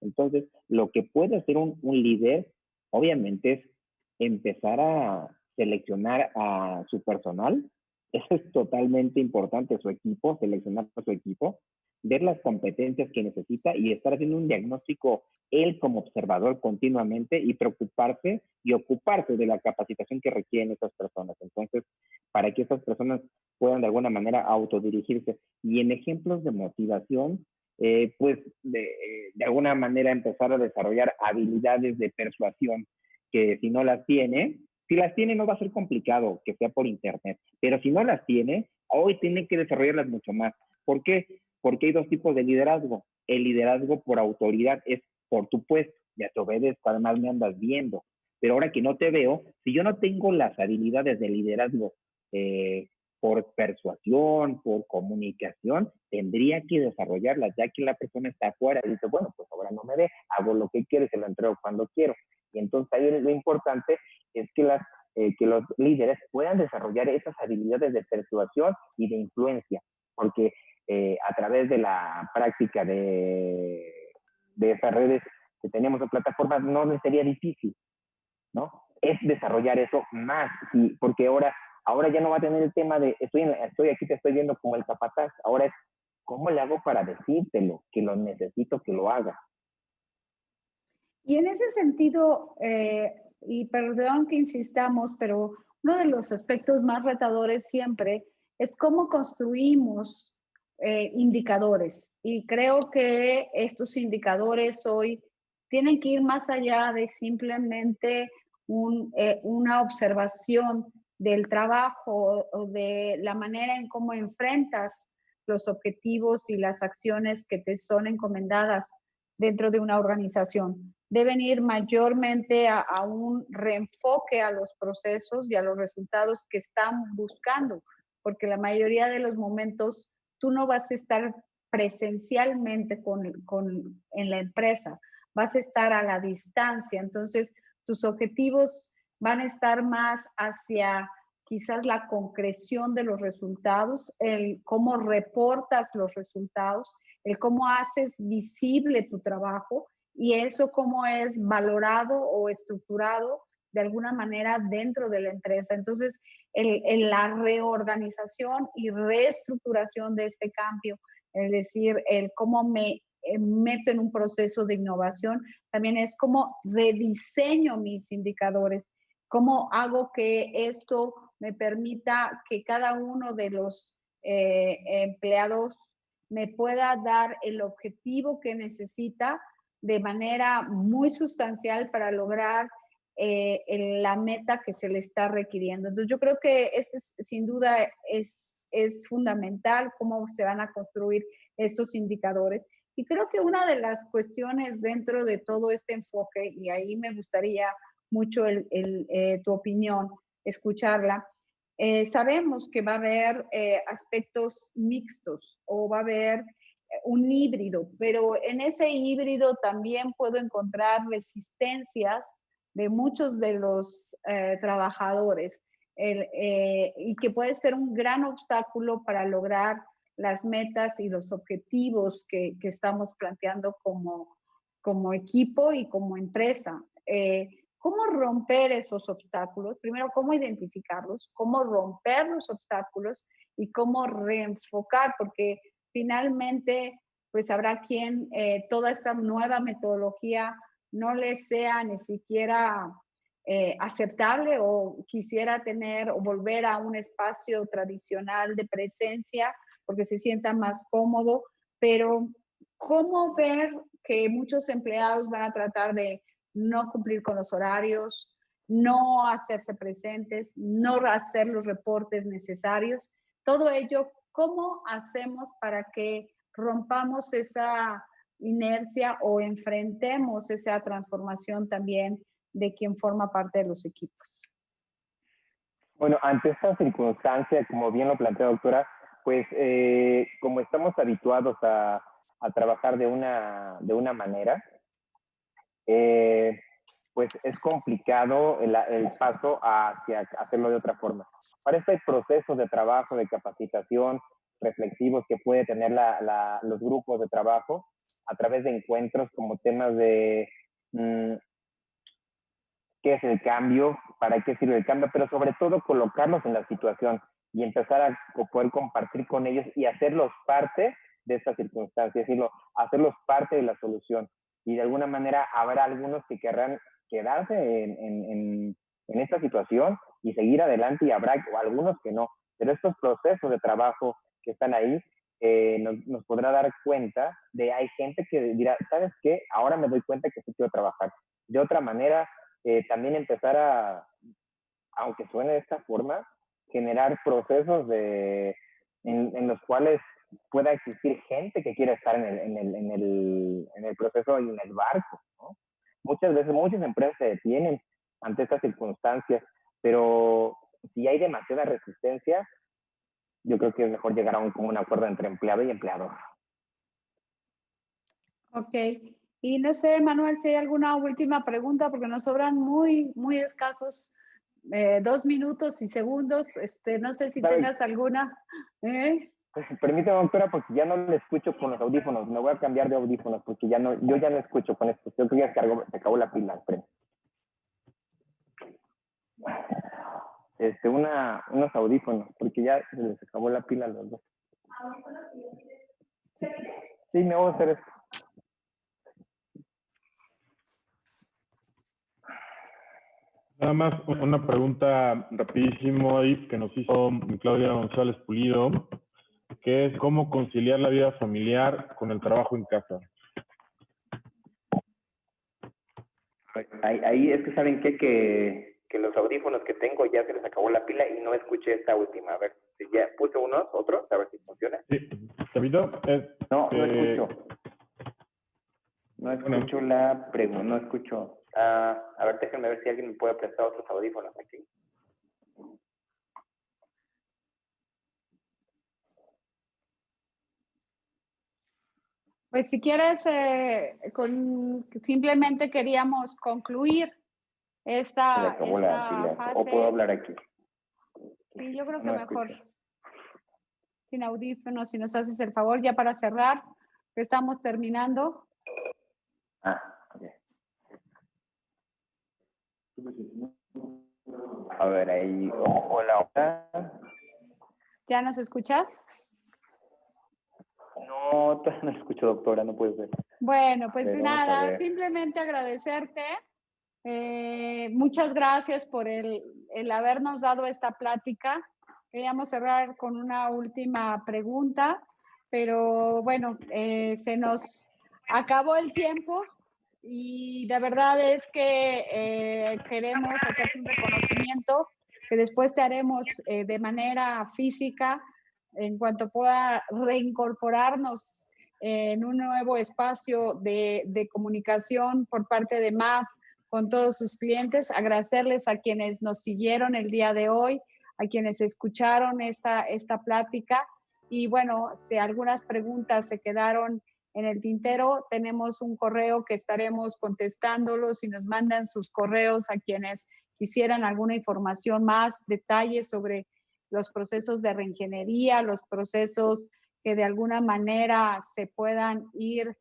Entonces, lo que puede hacer un líder, obviamente, es empezar a seleccionar a su personal. Eso es totalmente importante, su equipo, seleccionar a su equipo ver las competencias que necesita y estar haciendo un diagnóstico él como observador continuamente y preocuparse y ocuparse de la capacitación que requieren esas personas. Entonces, para que esas personas puedan de alguna manera autodirigirse. Y en ejemplos de motivación, pues de alguna manera empezar a desarrollar habilidades de persuasión que si no las tiene, si las tiene no va a ser complicado que sea por internet, pero si no las tiene, hoy tiene que desarrollarlas mucho más. ¿Por qué? Porque hay dos tipos de liderazgo. El liderazgo por autoridad es por tu puesto, ya te obedezco, además me andas viendo. Pero ahora que no te veo, si yo no tengo las habilidades de liderazgo por persuasión, por comunicación, tendría que desarrollarlas, ya que la persona está afuera y dice, bueno, pues ahora no me ve, hago lo que quiero y se lo entrego cuando quiero. Y entonces ahí lo importante es que los líderes puedan desarrollar esas habilidades de persuasión y de influencia, porque a través de la práctica de esas redes que tenemos en plataformas no les sería difícil, ¿no? Es desarrollar eso más, sí, porque ahora ya no va a tener el tema de estoy aquí, te estoy viendo como el capataz, ahora es ¿cómo le hago para decírtelo? Que lo necesito que lo haga. Y en ese sentido, y perdón que insistamos, pero uno de los aspectos más retadores siempre es cómo construimos indicadores. Y creo que estos indicadores hoy tienen que ir más allá de simplemente una observación del trabajo o de la manera en cómo enfrentas los objetivos y las acciones que te son encomendadas dentro de una organización. Deben ir mayormente a un reenfoque a los procesos y a los resultados que están buscando, porque la mayoría de los momentos tú no vas a estar presencialmente en la empresa, vas a estar a la distancia, entonces tus objetivos van a estar más hacia quizás la concreción de los resultados, el cómo reportas los resultados, el cómo haces visible tu trabajo y eso cómo es valorado o estructurado de alguna manera dentro de la empresa. Entonces, la reorganización y reestructuración de este cambio, es decir, el cómo me meto en un proceso de innovación, también es cómo rediseño mis indicadores, cómo hago que esto me permita que cada uno de los empleados me pueda dar el objetivo que necesita de manera muy sustancial para lograr la meta que se le está requiriendo. Entonces yo creo que sin duda es fundamental cómo se van a construir estos indicadores. Y creo que una de las cuestiones dentro de todo este enfoque, y ahí me gustaría mucho tu opinión, escucharla, sabemos que va a haber aspectos mixtos o va a haber un híbrido, pero en ese híbrido también puedo encontrar resistencias de muchos de los trabajadores y que puede ser un gran obstáculo para lograr las metas y los objetivos que estamos planteando como equipo y como empresa. ¿Cómo romper esos obstáculos? Primero, ¿cómo identificarlos? ¿Cómo romper los obstáculos? Y cómo reenfocar, porque finalmente, pues habrá quien toda esta nueva metodología no les sea ni siquiera aceptable o quisiera tener o volver a un espacio tradicional de presencia porque se sienta más cómodo, pero ¿cómo ver que muchos empleados van a tratar de no cumplir con los horarios, no hacerse presentes, no hacer los reportes necesarios? Todo ello, ¿cómo hacemos para que rompamos esa inercia o enfrentemos esa transformación también de quien forma parte de los equipos? Bueno, ante esta circunstancia, como bien lo plantea doctora, pues como estamos habituados a trabajar de una manera, pues es complicado el paso hacia hacerlo de otra forma. Para este proceso de trabajo, de capacitación, reflexivos que puede tener los grupos de trabajo a través de encuentros como temas de qué es el cambio, para qué sirve el cambio, pero sobre todo colocarlos en la situación y empezar a poder compartir con ellos y hacerlos parte de esta circunstancia, es decir, hacerlos parte de la solución. Y de alguna manera habrá algunos que querrán quedarse en esta situación y seguir adelante, y habrá algunos que no. Pero estos procesos de trabajo que están ahí nos podrá dar cuenta de, hay gente que dirá, ¿sabes qué? Ahora me doy cuenta que sí quiero trabajar. De otra manera, también empezar a, aunque suene de esta forma, generar procesos en los cuales pueda existir gente que quiera estar en el proceso y en el barco, ¿no? Muchas veces, muchas empresas se detienen ante estas circunstancias, pero si hay demasiada resistencia, yo creo que es mejor llegar a un común acuerdo entre empleado y empleador. Ok. Y no sé, Manuel, si hay alguna última pregunta, porque nos sobran muy escasos 2 minutos y segundos. No sé si tengas alguna. Permítame, doctora, porque ya no le escucho con los audífonos. Me voy a cambiar de audífonos porque yo ya no escucho con esto. Yo creo que ya se acabó la pila. Unos audífonos, porque ya se les acabó la pila a los dos. Sí, me voy a hacer esto. Nada más una pregunta rapidísimo ahí que nos hizo Claudia González Pulido, que es cómo conciliar la vida familiar con el trabajo en casa. Ahí es que saben qué, que los audífonos que tengo ya se les acabó la pila y no escuché esta última. A ver, si ya puse otros, a ver si funciona. Sí, ¿Davido? No escucho. No escucho la pregunta, no escucho. A ver, déjenme ver si alguien me puede prestar otros audífonos aquí. Pues si quieres, simplemente queríamos concluir esta fase. ¿O puedo hablar aquí? Sí, yo creo que mejor sin audífonos, si nos haces el favor, ya para cerrar, que estamos terminando. Ok. A ver, ahí. Hola. ¿Ya nos escuchas? No, todavía no escucho, doctora, no puede ser. Bueno, pues nada, simplemente agradecerte. Muchas gracias por el habernos dado esta plática. Queríamos cerrar con una última pregunta, pero bueno, se nos acabó el tiempo y la verdad es que queremos hacerte un reconocimiento que después te haremos de manera física en cuanto pueda reincorporarnos en un nuevo espacio de comunicación por parte de MAF con todos sus clientes, agradecerles a quienes nos siguieron el día de hoy, a quienes escucharon esta plática y bueno, si algunas preguntas se quedaron en el tintero, tenemos un correo que estaremos contestándolos y nos mandan sus correos a quienes quisieran alguna información más, detalles sobre los procesos de reingeniería, los procesos que de alguna manera se puedan ir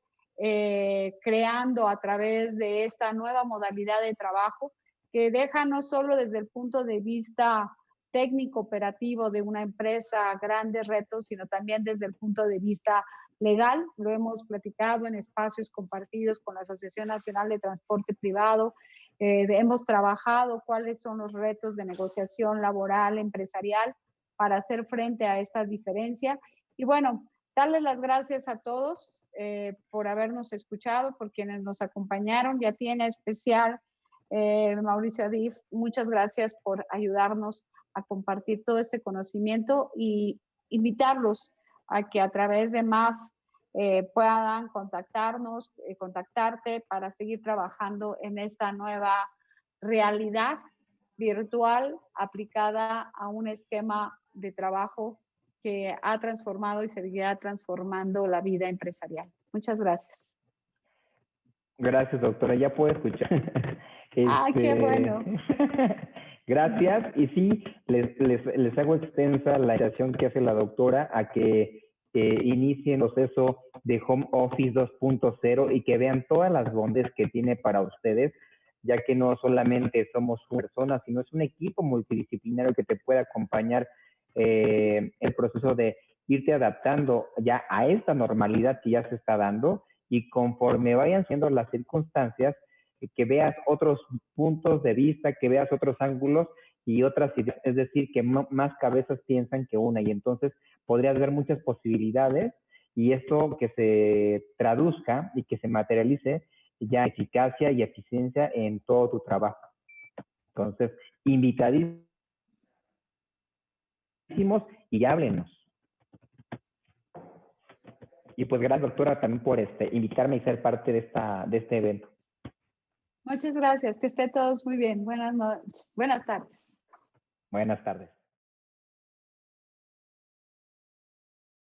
creando a través de esta nueva modalidad de trabajo que deja no solo desde el punto de vista técnico operativo de una empresa grandes retos, sino también desde el punto de vista legal. Lo hemos platicado en espacios compartidos con la Asociación Nacional de Transporte Privado. Hemos trabajado cuáles son los retos de negociación laboral, empresarial, para hacer frente a esta diferencia. Y bueno, darles las gracias a todos por habernos escuchado, por quienes nos acompañaron. Y a ti en especial, Mauricio Adif, muchas gracias por ayudarnos a compartir todo este conocimiento y invitarlos a que a través de MAF puedan contactarte para seguir trabajando en esta nueva realidad virtual aplicada a un esquema de trabajo que ha transformado y seguirá transformando la vida empresarial. Muchas gracias. Gracias, doctora. Ya puedo escuchar. Qué bueno. Gracias. Y sí, les hago extensa la invitación que hace la doctora a que inicien el proceso de Home Office 2.0 y que vean todas las bondades que tiene para ustedes, ya que no solamente somos personas, sino es un equipo multidisciplinario que te puede acompañar el proceso de irte adaptando ya a esta normalidad que ya se está dando, y conforme vayan siendo las circunstancias, que veas otros puntos de vista, que veas otros ángulos y otras ideas, es decir, que más cabezas piensan que una, y entonces podrías ver muchas posibilidades, y esto que se traduzca y que se materialice ya eficacia y eficiencia en todo tu trabajo. Entonces, invitadísimos y háblenos. Y pues gracias, doctora, también por invitarme y ser parte de este evento. Muchas gracias, que estén todos muy bien. Buenas noches, buenas tardes. Buenas tardes.